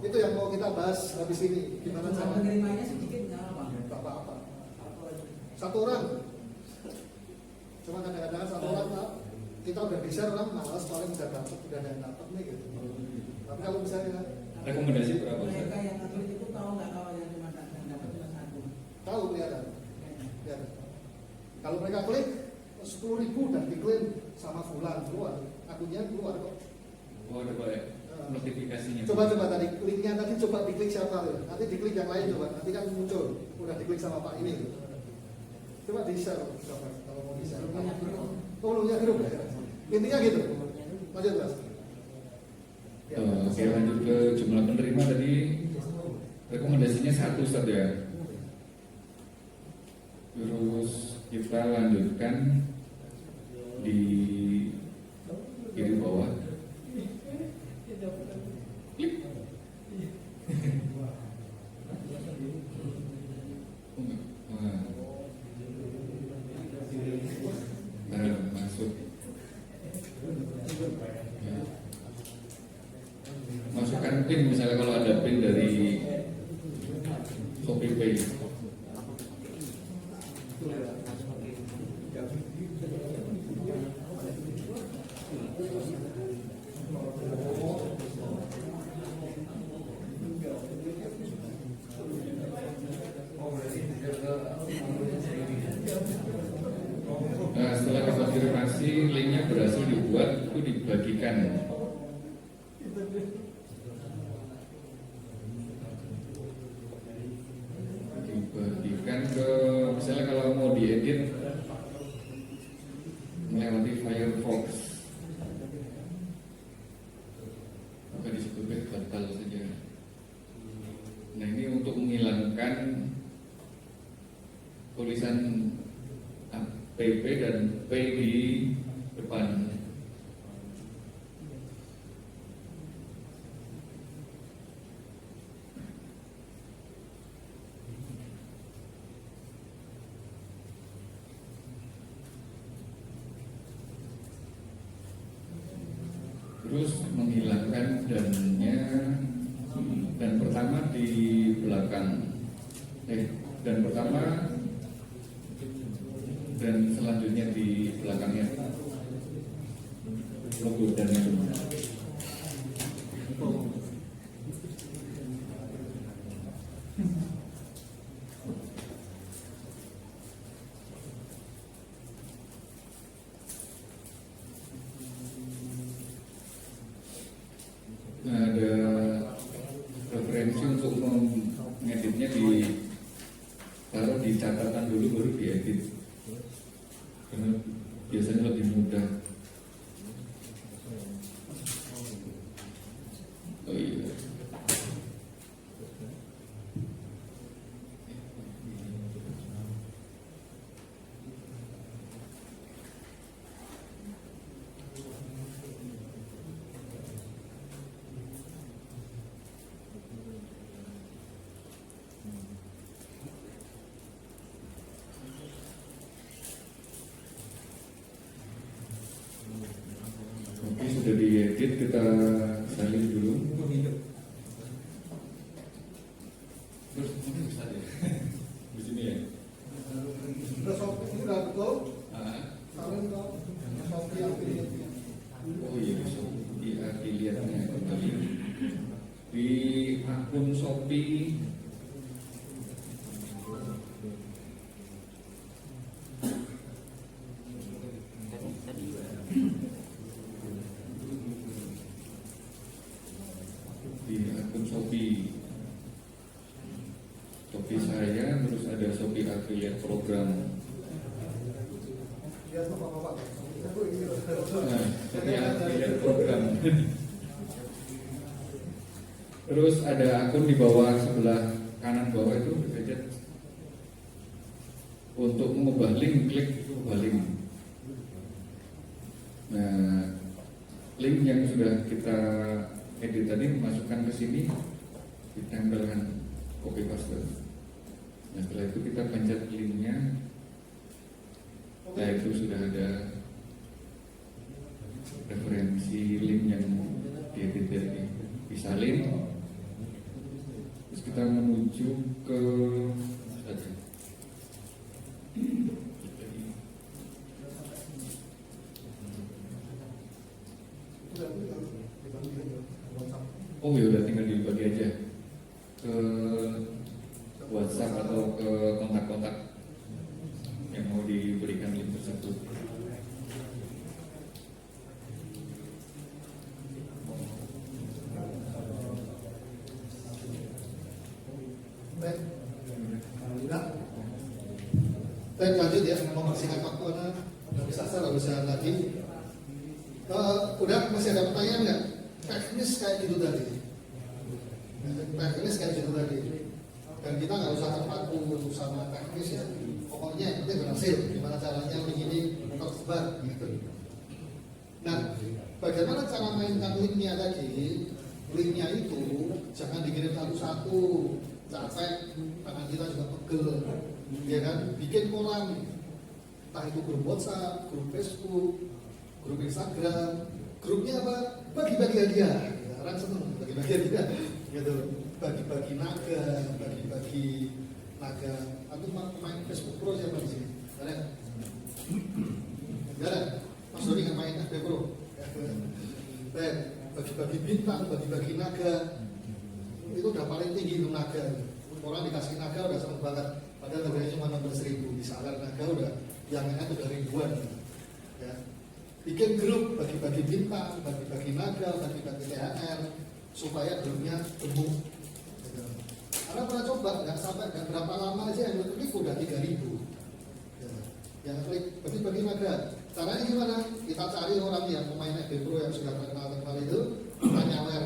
Itu yang mau kita bahas habis ini. Gimana Jumlah cara? penerimanya sedikit nggak apa? Nggak apa-apa. 1 orang. Cuma kadang-kadang 1 orang Pak, kita udah bisa orang malas paling udah dapat, udah ada yang dapat nih gitu. Tapi kalau misalnya Rekomendasi berapa? Mereka yang atlet itu tahu nggak kalau yang cuma dapat cuma 1? tahu kelihatan. Ya. Kalau mereka klik 10.000 dan diklaim sama fulan keluar, akunnya keluar kok. Oh ada Pak ya? Notifikasinya. Coba tadi linknya tadi coba diklik siapa ya? Nanti diklik yang lain coba, nanti kan muncul. Udah diklik sama Pak ini. Coba di share coba kalau mau di share. Oh punya grup ya. Intinya gitu. Lanjut Mas. Ya, Oke, lanjut ke jumlah penerima tadi. Rekomendasinya 1 Ustaz ya. Terus kita lanjutkan di kiri bawah. Klik. Masuk. Ya. Masukkan PIN misalnya kalau ada PIN dari Shopee Pay. Nah, setelah konfirmasi linknya berhasil dibuat, itu dibagikan. Dibagikan ke, misalnya kalau mau diedit melewati Firefox, maka disebutkan batal saja. Nah ini untuk menghilangkan tulisan PP dan P di depan. Terus menghilangkan dannya, dan pertama di belakang, dan pertama dan selanjutnya di belakangnya logo dan itu. Nah, ada referensi untuk mengeditnya taruh di catatan dulu baru diedit. Karena biasanya lebih mudah. Oh iya. Oke, sudah diedit, kita salin dulu. Terus mungkin bisa deh. Di sini ya. Udah Shopee ini udah betul. Ah, Kalian tahu Shopee affiliate. oh iya, di affiliate-nya kembali di akun Shopee. Di akun Shopee saya, terus ada Shopee affiliate program. Dia tuh bapak-bapak. Nah, Shopee affiliate program. Terus ada akun di bawah sebelah kanan bawah itu gadget. Untuk mengubah link, klik ubah link. Nah, link yang sudah kita edit tadi masukkan ke sini, ditempelkan copy paste. Nah, setelah itu kita pencet linknya. Nah, itu sudah ada referensi link yang diedit dari disalin. Terus kita menuju ke oh ya udah tinggal dibagi aja ke WhatsApp atau ke kontak-kontak yang mau diberikan link tersebut. Baik. Nah, baik lanjut ya, mempersingkat waktu karena udah bisa lagi. Udah masih ada pertanyaan nggak? Teknis kayak gitu tadi. Teknis kayak gitu tadi. Dan kita nggak usah terpaku sama teknis ya. Pokoknya yang penting berhasil. Gimana caranya begini tersebar gitu. Nah, bagaimana cara mainkan linknya tadi? Linknya itu jangan dikirim satu-satu, capek, tangan kita juga pegel, ya kan? Bikin kolam, entah itu grup WhatsApp, grup Facebook, grup Instagram, grupnya apa? Bagi-bagi hadiah. Orang seneng bagi-bagi hadiah, gitu. Bagi-bagi naga, bagi-bagi naga. Aku main Facebook Pro siapa di sini? Ada? Ada? Mas Doni nggak main FB Pro? Baik, bagi-bagi bintang, bagi-bagi naga. Itu udah paling tinggi itu naga. Orang dikasih naga udah seneng banget. Padahal naganya cuma 16.000. Misalkan naga udah yang enak udah ribuan. Ya. Bikin grup, bagi-bagi bintang, bagi-bagi naga, bagi-bagi THR supaya grupnya tumbuh. Gitu. Karena pernah coba, nggak sampai nggak berapa lama aja yang klik udah 3.000. Gitu. Yang klik bagi-bagi naga. Caranya gimana? Kita cari orang yang pemain FB Pro yang sudah terkenal itu, kita nyawer,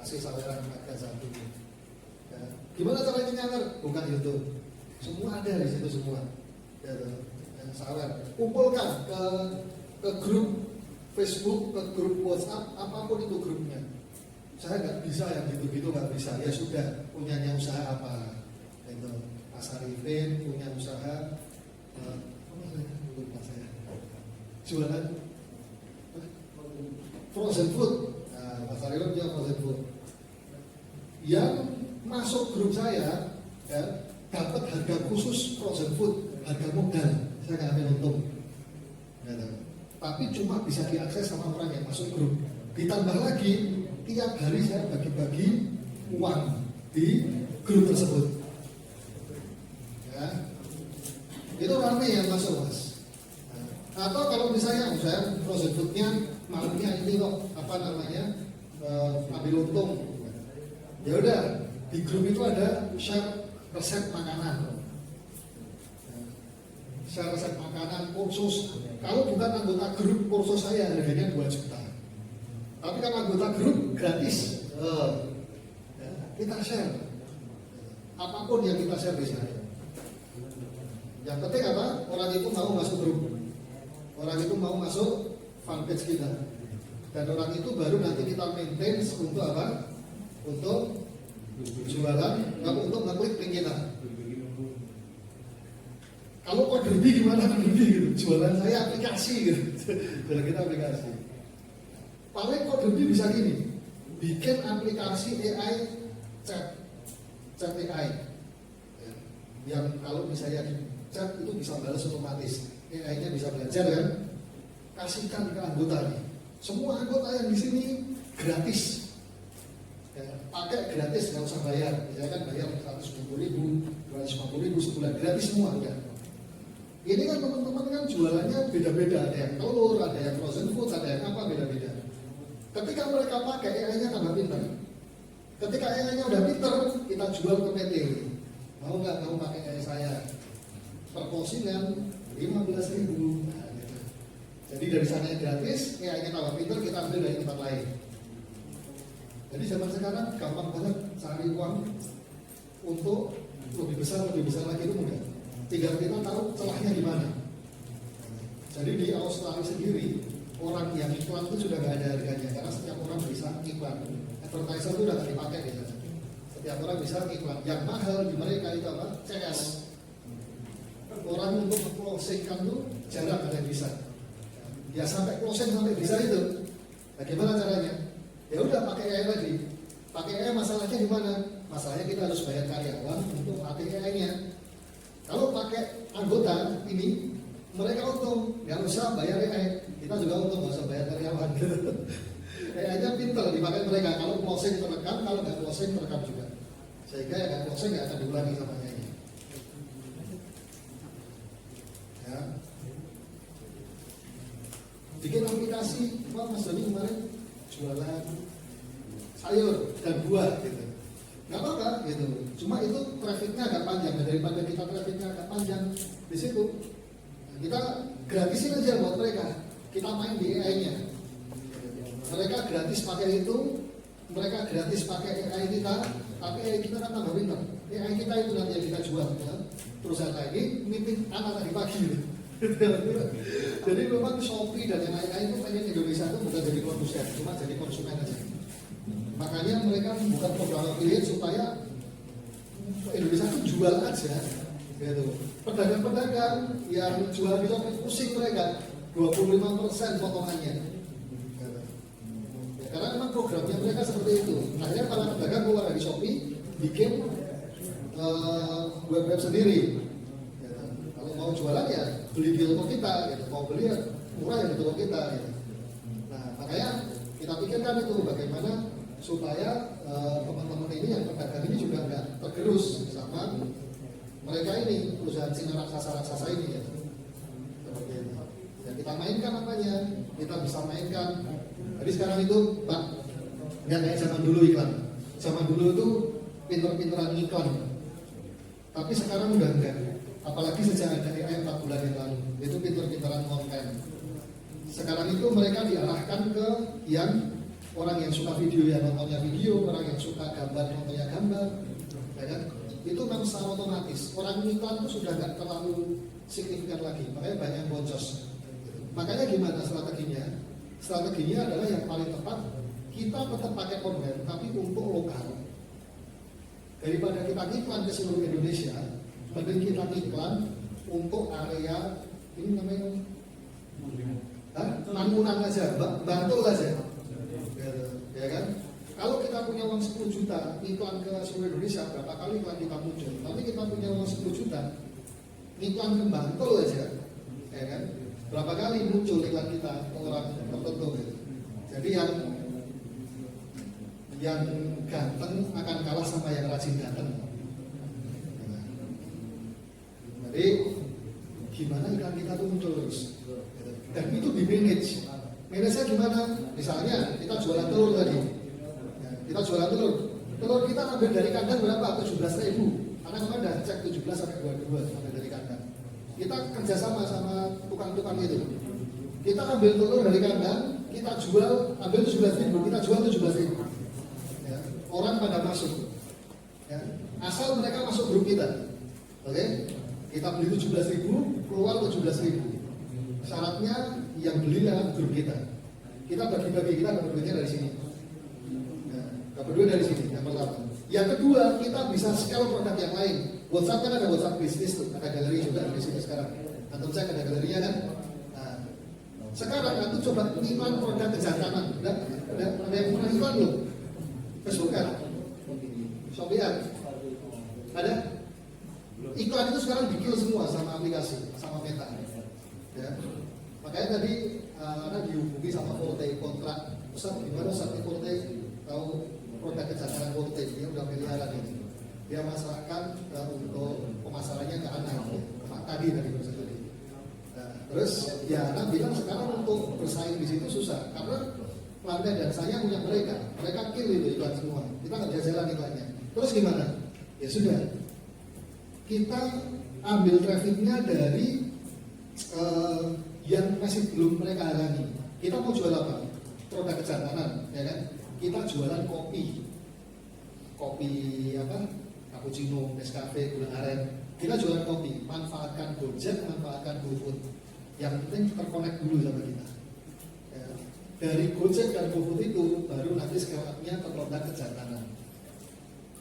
kasih saweran naga satu. Ya. Gimana caranya nyawer? Bukan YouTube. Semua ada di situ semua. Gitu. Yang sawer. Kumpulkan ke grup Facebook, ke grup WhatsApp, apapun itu grupnya. Saya nggak bisa yang gitu-gitu, nggak bisa. Ya sudah, punyanya usaha apa? Itu Mas Arifin punya usaha, lupa saya. Jualan frozen food. Nah, Mas Arifin punya frozen food. Yang masuk grup saya, ya, dapat harga khusus frozen food, harga modal. Saya nggak ambil untung. Ya, tapi cuma bisa diakses sama orang yang masuk grup. Ditambah lagi, tiap hari saya bagi-bagi uang di grup tersebut. Ya, itu rame yang masuk, Mas. Atau kalau misalnya saya frozen foodnya malamnya ini kok apa namanya ambil untung, ya udah di grup itu ada share resep makanan. Share resep makanan kursus. Kalau bukan anggota grup kursus saya harganya 2 juta. Tapi kalau anggota grup gratis. Ya, kita share. Apapun yang kita share di sana. Yang penting apa? Orang itu mau masuk grup. Orang itu mau masuk fanpage kita. Dan orang itu baru nanti kita maintain untuk apa? Untuk jualan, untuk ngeklik link kita. Kalau order B gimana order B gitu? Jualan saya aplikasi gitu. Jualan kita aplikasi. Paling order B bisa gini, bikin aplikasi AI chat AI. yang kalau misalnya di chat itu bisa balas otomatis, AI-nya bisa belajar kan, kasihkan ke anggota nih. Semua anggota yang di sini gratis, ya, pakai gratis, nggak usah bayar. Misalnya kan bayar 120.000, 250.000 sebulan, gratis semua udah. Ini kan teman-teman kan jualannya beda-beda, ada yang telur, ada yang frozen food, ada yang apa, beda-beda. Ketika mereka pakai AI-nya tambah pintar. Ketika AI-nya udah pintar, kita jual ke PT. Mau nggak mau pakai AI saya? Per porsinya 15.000. Nah, gitu. Jadi dari sana yang gratis, AI-nya tambah pintar, kita ambil dari tempat lain. Jadi zaman sekarang gampang banget cari uang untuk lebih besar lagi itu mudah. Tinggal kita tahu celahnya di mana. Jadi di Australia sendiri orang yang iklan itu sudah nggak ada harganya karena setiap orang bisa iklan. Advertiser itu udah nggak dipakai gitu. Setiap orang bisa iklan. Yang mahal di mereka itu apa? CS. Orang untuk closingkan itu jarang ada yang bisa. Ya sampai closing sampai bisa itu. Bagaimana caranya? Ya udah pakai AI lagi. Pakai AI masalahnya di mana? Masalahnya kita harus bayar karyawan untuk pakai AI-nya. Kalau pakai anggota ini, mereka untung, nggak usah bayar AI. Kita juga untung, nggak usah bayar karyawan. AI-nya pintar dipakai mereka. Kalau closing terekam, kalau nggak closing terekam juga. Sehingga yang nggak closing nggak akan diulangi sama AI. Ya. Bikin aplikasi, apa Mas Doni kemarin jualan sayur dan buah gitu. Nggak apa-apa gitu. Cuma itu trafficnya agak panjang. Daripada kita trafficnya agak panjang di situ, kita gratisin aja buat mereka. Kita main di AI-nya. Mereka gratis pakai itu, mereka gratis pakai AI kita, tapi AI kita kan tambah pintar. AI kita itu nanti yang kita jual. Ya. Perusahaan lagi meeting anak tadi pagi. Gitu. Jadi memang Shopee dan yang lain-lain itu pengen Indonesia itu bukan jadi produsen, cuma jadi konsumen aja. Makanya mereka membuka program affiliate supaya Indonesia itu jual aja, gitu. Pedagang-pedagang yang jual di Shopee pusing mereka 25% potongannya. Gitu. Ya, karena memang programnya mereka seperti itu. Akhirnya para pedagang keluar dari Shopee bikin web sendiri. Gitu. Kalau mau jualan ya beli di toko kita, gitu. Mau beli ya murah ya di toko kita. Gitu. Nah makanya kita pikirkan itu bagaimana supaya teman-teman ini yang pedagang ini juga nggak tergerus sama mereka ini perusahaan Cina raksasa ini ya. Seperti ini. Ya kita mainkan apanya, kita bisa mainkan. Jadi sekarang itu Pak, nggak kayak zaman dulu iklan. Zaman dulu itu pinter-pinteran iklan. Tapi sekarang udah enggak. Apalagi sejak ada AI 4 bulan yang lalu, itu pinter-pinteran konten. Sekarang itu mereka diarahkan ke yang orang yang suka video ya nontonnya video, orang yang suka gambar nontonnya gambar, ya kan? Itu memang secara otomatis. Orang iklan itu sudah nggak terlalu signifikan lagi, makanya banyak yang boncos. Makanya gimana strateginya? Strateginya adalah yang paling tepat. Kita tetap pakai konten, tapi untuk lokal. Daripada kita iklan ke seluruh Indonesia, mending kita iklan untuk area ini namanya Nangunan aja, Bantul aja. Ya kan? Kalau kita punya uang 10 juta iklan ke seluruh Indonesia, berapa kali iklan kita muncul? Tapi kita punya uang 10 juta iklan ke Bantul aja, ya kan? Berapa kali muncul iklan kita ke orang tertentu gitu. Jadi yang ganteng akan kalah sama yang rajin datang. Jadi gimana iklan kita tuh muncul terus? Dan itu di manage. Manage-nya gimana? Misalnya kita jualan telur tadi. Ya, kita jualan telur. Telur kita ambil dari kandang berapa? 17.000. Karena kemarin udah cek 17 sampai 22 ambil dari kandang. Kita kerjasama sama tukang-tukang itu. Kita ambil telur dari kandang, kita jual, ambil 17.000, kita jual 17.000. Ya, orang pada masuk. Ya, asal mereka masuk grup kita. Oke? Kita beli 17.000, keluar 17.000. Syaratnya yang beli lewat grup kita. Kita bagi-bagi, kita dapat duitnya dari sini. Ya, dapat duit dari sini, yang pertama. Yang kedua, kita bisa scale produk yang lain. WhatsApp kan ada WhatsApp bisnis tuh, ada galeri juga di sini sekarang. Antum cek ada galerinya kan? Nah, sekarang antum coba iklan produk kejantanan. Ada yang pernah iklan belum? Facebook kan? Shopee ada? Iklan iklan itu sekarang di-kill semua sama aplikasi, sama Meta. Ya. Makanya tadi ada dihubungi sama Forte kontrak. Ustaz, gimana Ustaz Forte tahu produk kejahatan Forte dia udah miliaran ini. Dia masarkan untuk pemasarannya ke anak. Tadi Ustaz tadi. Nah, terus ya Anak bilang sekarang untuk bersaing di situ susah karena pelanggan dan saya punya mereka kill itu iklan semua. Kita nggak bisa jalan iklannya. Terus gimana? Ya sudah, kita ambil trafficnya dari yang masih belum mereka halangi. Kita mau jual apa? Produk kejantanan, ya kan? Kita jualan kopi apa? Cappuccino, Nescafe, gula aren. Kita jualan kopi. Manfaatkan Gojek, manfaatkan GoFood. Yang penting terkonek dulu sama kita. Ya. Dari Gojek dan GoFood itu baru nanti scale-up-nya ke produk kejantanan.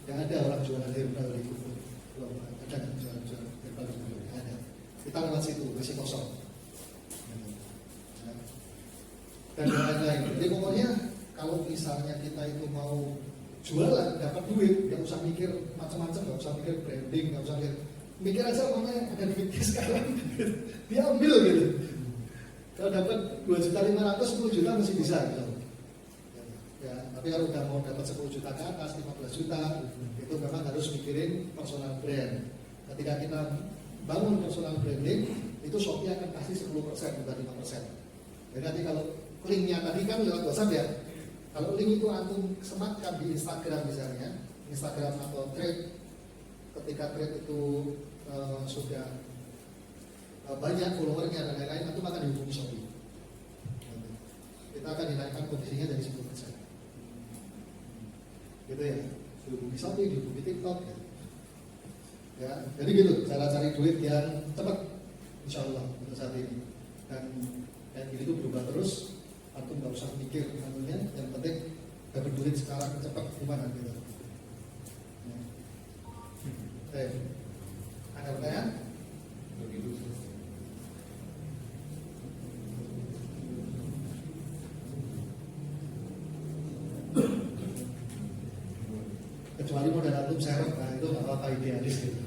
Tidak ada orang jualan herbal di GoFood. Belum ada jualan herbal di GoFood. Tidak ada. Kita lewat situ, masih kosong. Dan lain-lain. Jadi pokoknya kalau misalnya kita itu mau jualan, dapat duit, nggak usah mikir macam-macam, nggak usah mikir branding, nggak usah mikir aja namanya ada duitnya sekarang, dia ambil gitu. Kalau dapat 2.500.000, 10 juta masih bisa gitu. Ya, tapi kalau udah mau dapat 10 juta ke atas, 15 juta, itu memang harus mikirin personal brand. Ketika kita bangun personal branding, itu Shopee akan kasih 10% bukan 5%. Jadi nanti kalau linknya tadi kan lewat WhatsApp ya. Kalau link itu antum sematkan di Instagram misalnya, Instagram atau Thread, ketika Thread itu sudah banyak followernya dan lain-lain, antum akan dihubungi Shopee. Kita akan dinaikkan komisinya dari 10%. Gitu ya, dihubungi Shopee, dihubungi TikTok. Ya, jadi gitu cara cari duit yang cepat, insya Allah untuk saat ini. Dan gitu berubah terus. Antum nggak usah mikir anunya, yang penting dapat duit sekarang cepat gimana gitu. Ada pertanyaan? Kecuali modal antum serep, nah itu nggak apa-apa idealis gitu.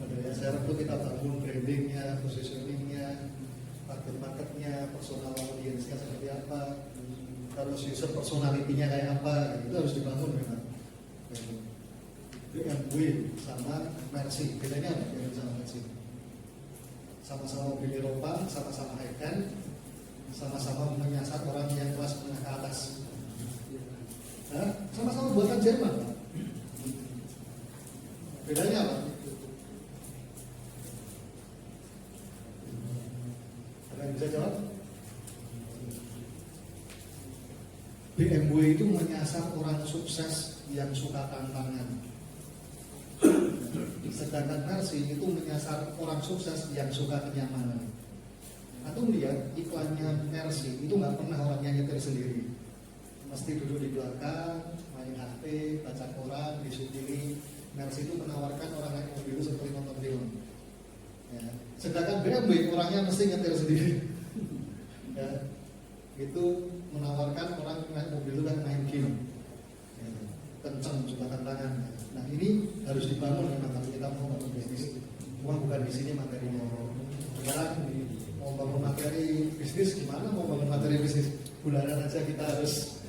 Modalnya serep itu kita bangun brandingnya, positioningnya, target marketnya, personal audience-nya seperti apa, terus user personality-nya kayak apa, itu harus dibangun memang. BMW sama Mercy, bedanya apa BMW sama Mercy? Sama-sama mobil Eropa, sama-sama high-end, sama-sama menyasar orang yang kelas menengah ke atas. Nah, sama-sama buatan Jerman, Pak. Bedanya apa? Bisa jawab? BMW itu menyasar orang sukses yang suka tantangan. Sedangkan Mercy itu menyasar orang sukses yang suka kenyamanan. Atau lihat iklannya Mercy itu nggak pernah orangnya nyetir sendiri, mesti duduk di belakang, main HP, baca koran, disupiri. Mercy itu menawarkan orang naik mobil itu seperti nonton film. Ya. Sedangkan BMW orangnya mesti nyetir sendiri. Ya. Itu menawarkan orang naik mobil itu kan main game. Ya. Kenceng juga tantangan. Nah ini harus dibangun memang kalau kita mau bangun bisnis. Cuma bukan di sini materinya. Sekarang mau bangun materi bisnis gimana? Mau bangun materi bisnis bulanan aja kita harus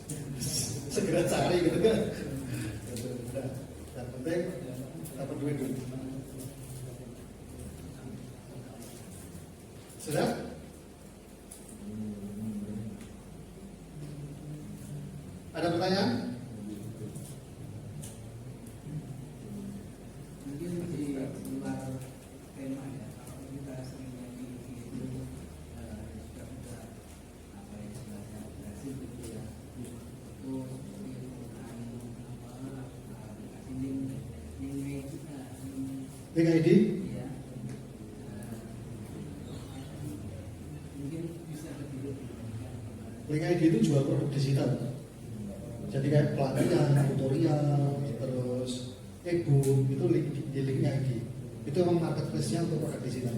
segera cari gitu kan. Yang penting dapat duit dulu. Sudah? Ada pertanyaan? Mungkin di luar tema ya, kalau kita sering lagi itu sudah apa ya istilahnya berhasil gitu ya, itu penggunaan aplikasi link kita Link ID? ya, mungkin bisa lebih Link ID itu jual produk digital. Jadi kayak pelatihan, tutorial, terus e-book, itu di linknya ID. Itu memang marketplace-nya untuk produk digital.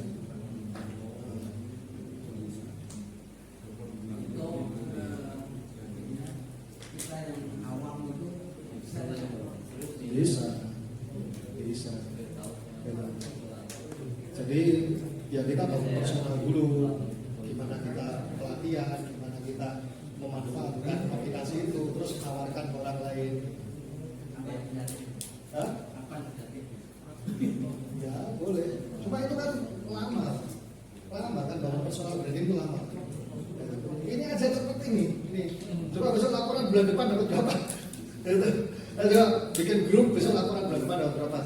kita yang awam itu bisa Bisa. Jadi ya kita bangun personal dulu, gimana kita pelatihan, gimana kita memanfaatkan aplikasi itu, terus tawarkan ke orang lain. Hah? Ya boleh, cuma itu kan lama kan bangun personal branding itu lama. Ini aja cepet ini. Coba besok laporan bulan depan dapat berapa? Coba bikin grup besok laporan bulan depan dapat berapa?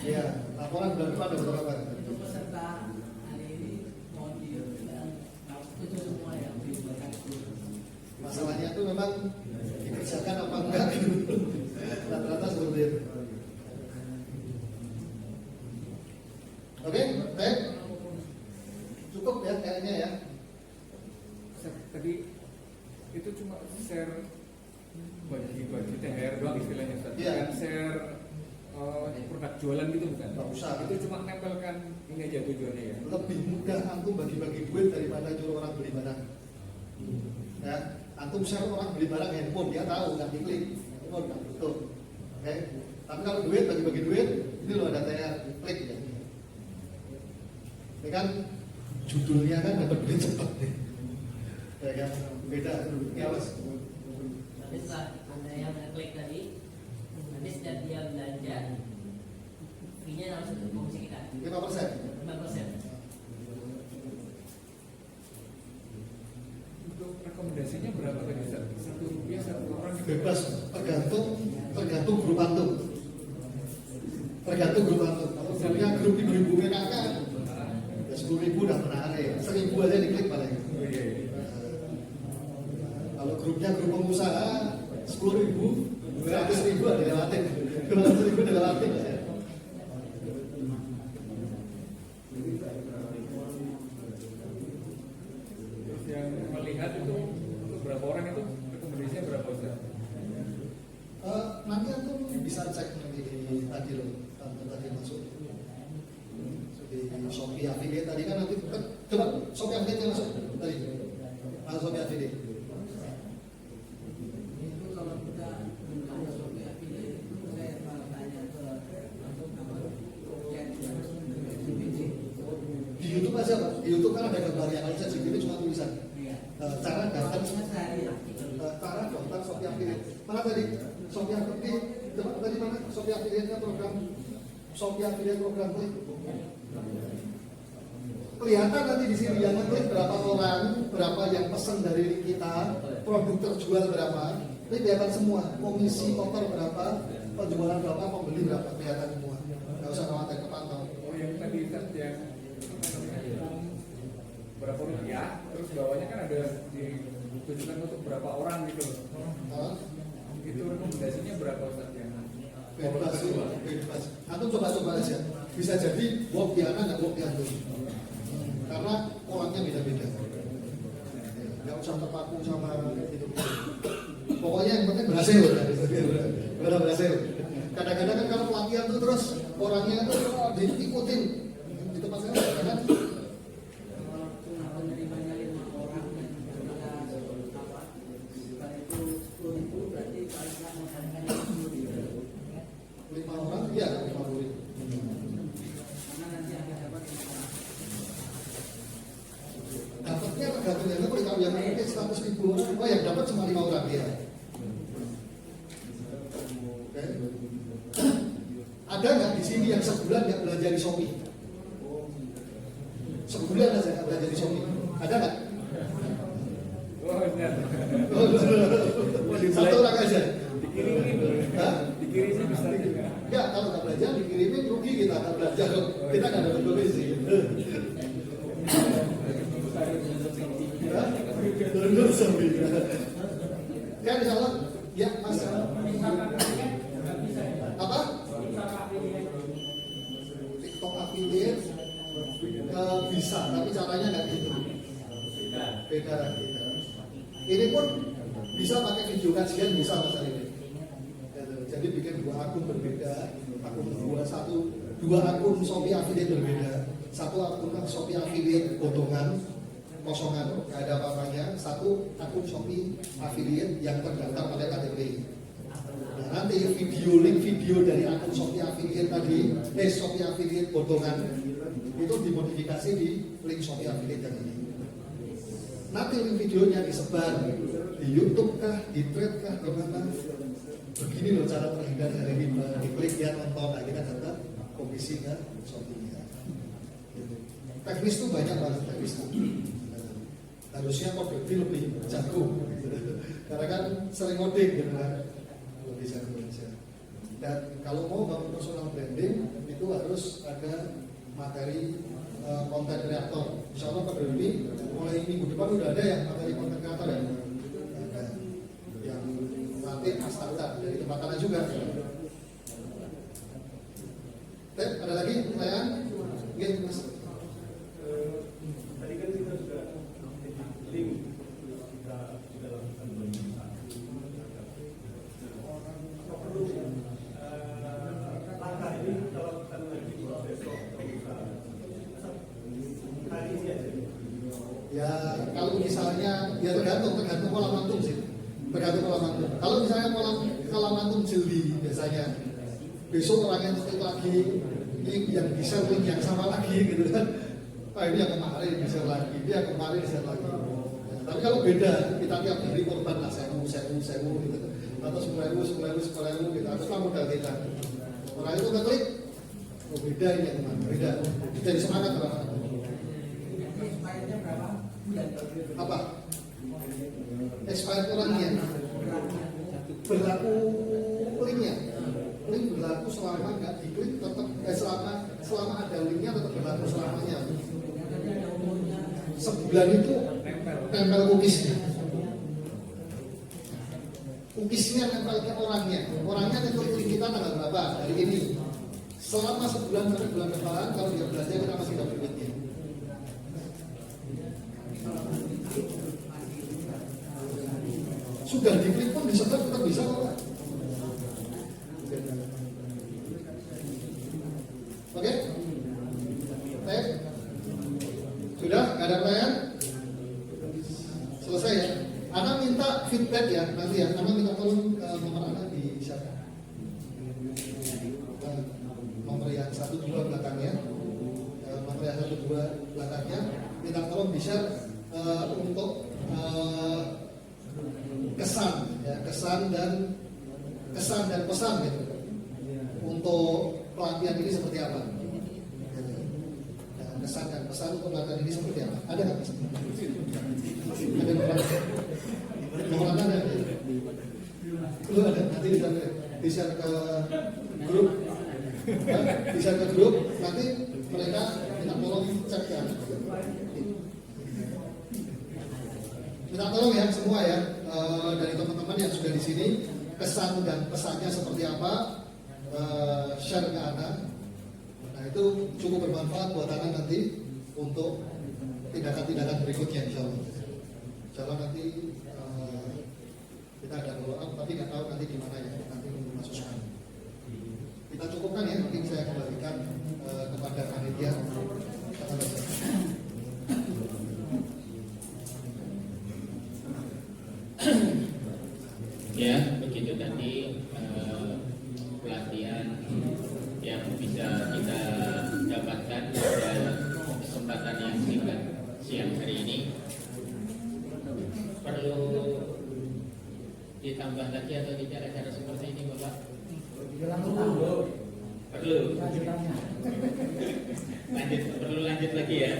Iya, laporan bulan depan dapat berapa? Untuk peserta hari ini mohon itu semua ya. Masalahnya itu memang dikerjakan apa enggak gitu. Rata-rata seperti itu. Oke, baik. Cukup ya kayaknya ya. Tadi itu cuma share bagi THR doang istilahnya Ustaz. Iya. Bukan share produk jualan gitu bukan? Nggak usah. Itu cuma nempelkan ini aja tujuannya ya. Lebih mudah antum bagi-bagi duit daripada nyuruh orang beli barang. Ya, antum share orang beli barang handphone, dia tahu nggak diklik, handphone nggak betul. Oke, tapi kalau duit bagi-bagi duit, ini loh ada THR, klik ya. Ini kan judulnya kan dapat duit cepat nih. Ya kan, beda. Ya mas. Nanti setelah Anda yang klik tadi, nanti setiap dia belanja, fee-nya langsung ke komisi kita 5%. 5%. Untuk rekomendasinya berapa tadi Ustaz? Rp1 satu orang Bebas, tergantung grup antum. Tergantung grup antum. Kalau grupnya grup ibu-ibu PKK, ya 10.000 udah menang ya. 1.000 aja diklik paling. Oh, iya, iya. Kalau grupnya grup pengusaha 10.000, 100.000 ada dilewatin, 200.000 dilewatin. Terus yang melihat itu untuk berapa orang itu rekomendasinya berapa Ustaz? Nanti antum bisa cek nanti di tadi loh, tadi masuk di Shopee Affiliate tadi kan nanti coba Shopee Affiliate yang masuk tadi, Shopee Affiliate. Itu kalau kita ada Shopee Affiliate, saya malah tanya ke Di YouTube aja Pak, di YouTube kan ada gambarnya, kalau saya sendiri cuma tulisan. Cara daftar, cara daftar Shopee Affiliate. Mana tadi Shopee Affiliate? Coba tadi mana Shopee Affiliate-nya program Shopee Affiliate program klik. Kelihatan nanti di sini yang klik berapa orang, berapa yang pesan dari kita, produk terjual berapa. Ini kelihatan semua. Komisi kotor berapa, penjualan berapa, pembeli berapa, kelihatan semua. Nggak usah khawatir, kepantau. Oh yang tadi Ustaz yang berapa rupiah, terus bawahnya kan ada ditujukan untuk berapa orang gitu loh. Itu rekomendasinya berapa Ustaz yang Bebas. Antum coba-coba aja. Bisa jadi work di anak, nggak work di antum. Karena polanya beda-beda. Nggak usah terpaku sama itu. Pokoknya yang penting berhasil. Benar berhasil. Kadang-kadang kan kalau pelatihan tuh terus orangnya itu diikutin di tempat saya kan. penerimanya 5 orang dan setelah itu 10.000 berarti paling nggak menghargai 10.000. 5 orang, iya 50.000. Karena nanti akan dapat 5 orang. Dapatnya tergantung yang itu kalau yang mungkin 100.000 orang, oh yang dapat cuma 5 orang ya. Oke. Ada nggak di sini yang sebulan nggak belanja di Shopee? Sebulan aja nggak belanja di Shopee. Ada nggak? Oh benar. Satu orang aja. Dikirimin. Hah? Dikirimin bisa juga. Ya kalau nggak belanja dikirimin rugi kita nggak belanja kok. Kita nggak dapat komisi. Download sampai. Kan insya Allah ya mas. Apa? TikTok affiliate bisa, tapi caranya nggak gitu. Beda. Ini pun bisa pakai video kajian bisa mas ini. Jadi bikin 2 akun berbeda, dua akun Shopee Affiliate berbeda. Satu akun Shopee Affiliate potongan kosongan, nggak ada apa-apanya. Satu akun Shopee Affiliate yang terdaftar pada KTP. Nah, nanti link video dari akun Shopee Affiliate tadi, Shopee Affiliate potongan itu dimodifikasi di link Shopee Affiliate yang ini. Nanti link videonya disebar di YouTube kah, di Thread kah, di mana? Begini loh cara terhindar dari riba. Diklik ya nonton, nah kita dapat komisi ke Shopee ya. Teknis tuh banyak banget teknis. Harusnya Kodokti lebih jago, karena kan sering ngoding gitu kan, lebih jago aja. Dan kalau mau bangun personal branding itu harus ada materi konten kreator. Insya Allah pada ini mulai minggu depan udah ada yang materi konten kreator ya. Ada yang nanti Astagfirullah dari tempat tanah juga. Ada lagi pertanyaan? Mungkin Mas. Tadi kan kita sudah link kita sudah lakukan pemeriksaan. Perlu langkah ini kita lakukan lagi besok pemeriksaan. Hari ini aja. Ya kalau misalnya ya tergantung pola mantum sih. Tergantung pola mantum. Kalau misalnya pola mantum jeli biasanya besok orang yang setel lagi ini yang bisa link yang sama lagi gitu kan. Pak ini yang kemarin bisa lagi, dia yang kemarin bisa lagi. Ya, tapi kalau beda, kita tiap hari korban lah 1000 gitu. Atau 10.000 gitu. Itu kan modal kita. Orang itu ngeklik, oh beda ini yang kemarin, beda. Jadi semangat lah. Apa? Expired orangnya berlaku linknya. Link berlaku selama nggak diklik tetap selama ada linknya tetap berlaku selamanya. Sebulan itu tempel cookiesnya. Cookiesnya nempel ke orangnya. Orangnya nempel link kita tanggal berapa hari ini. Selama sebulan sampai bulan depan kalau dia belanja kita masih dapat duitnya. Sudah diklik pun bisa tetap bisa kok. Oke? Baik? Sudah? Gak ada pertanyaan? Selesai ya? Anda minta feedback ya nanti ya. Anda minta tolong nomor Anda di siapa? Nomor yang 12 belakangnya. Nomor yang 12 belakangnya. Minta tolong di-share untuk kesan dan pesan gitu untuk pelatihan ini seperti apa? Kesan dan pesan untuk pelatihan ini seperti apa? Ada nggak pesan? Ada nomor ada? Belum ada. Nanti bisa ke grup, bisa ke grup. Nanti mereka minta tolong cek ya. Minta tolong ya semua ya dari teman-teman yang sudah di sini kesan dan pesannya seperti apa, share ke Anda. Nah itu cukup bermanfaat buat Anda nanti untuk tindakan-tindakan berikutnya insya Allah. Insya Allah nanti kita ada follow up tapi nggak tahu nanti gimana ya nanti untuk masukkan. Kita cukupkan ya, mungkin saya kembalikan kepada panitia. Ya, begitu tadi pelatihan yang bisa kita dapatkan pada kesempatan yang singkat siang hari ini. Perlu ditambah lagi atau cara-cara seperti ini, Bapak? Perlu. Perlu lanjut lagi ya.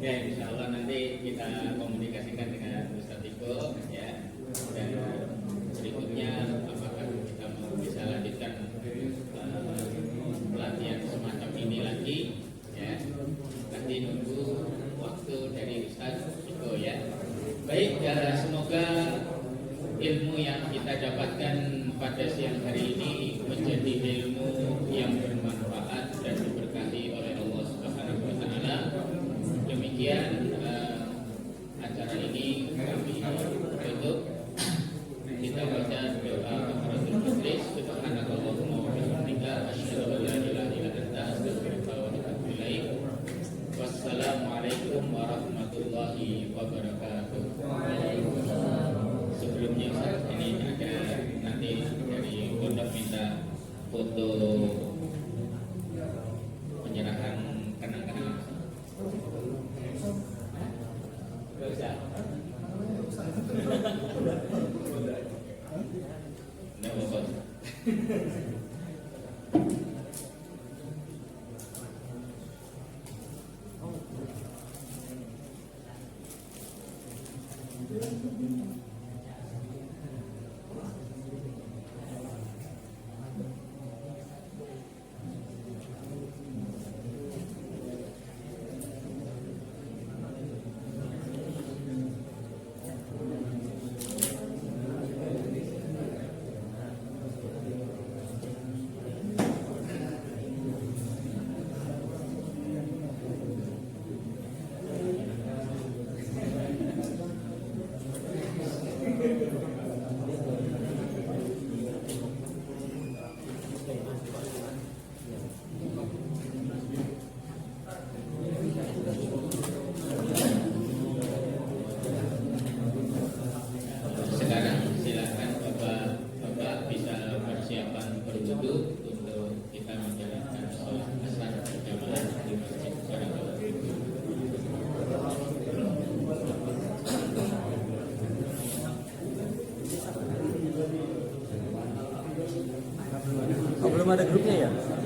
Ya, insya Allah nanti kita komunikasikan dengan Ustaz Iko ya. Dan berikutnya apakah kita mau bisa lanjutkan pelatihan semacam ini lagi ya. Nanti nunggu waktu dari Ustaz Iko ya. Baik, ya, semoga ilmu yang kita dapatkan pada siang hari ini menjadi ilmu yang bermanfaat dan diberkahi oleh Allah Subhanahu wa taala. Demikian acara ini kami foto penyerahan kenang-kenangan. Nggak usah. Nggak apa-apa. Sekarang silakan Bapak bisa persiapan berwudu untuk kita menjalankan sholat asar berjamaah di Masjid Sarang. belum ada grupnya ya?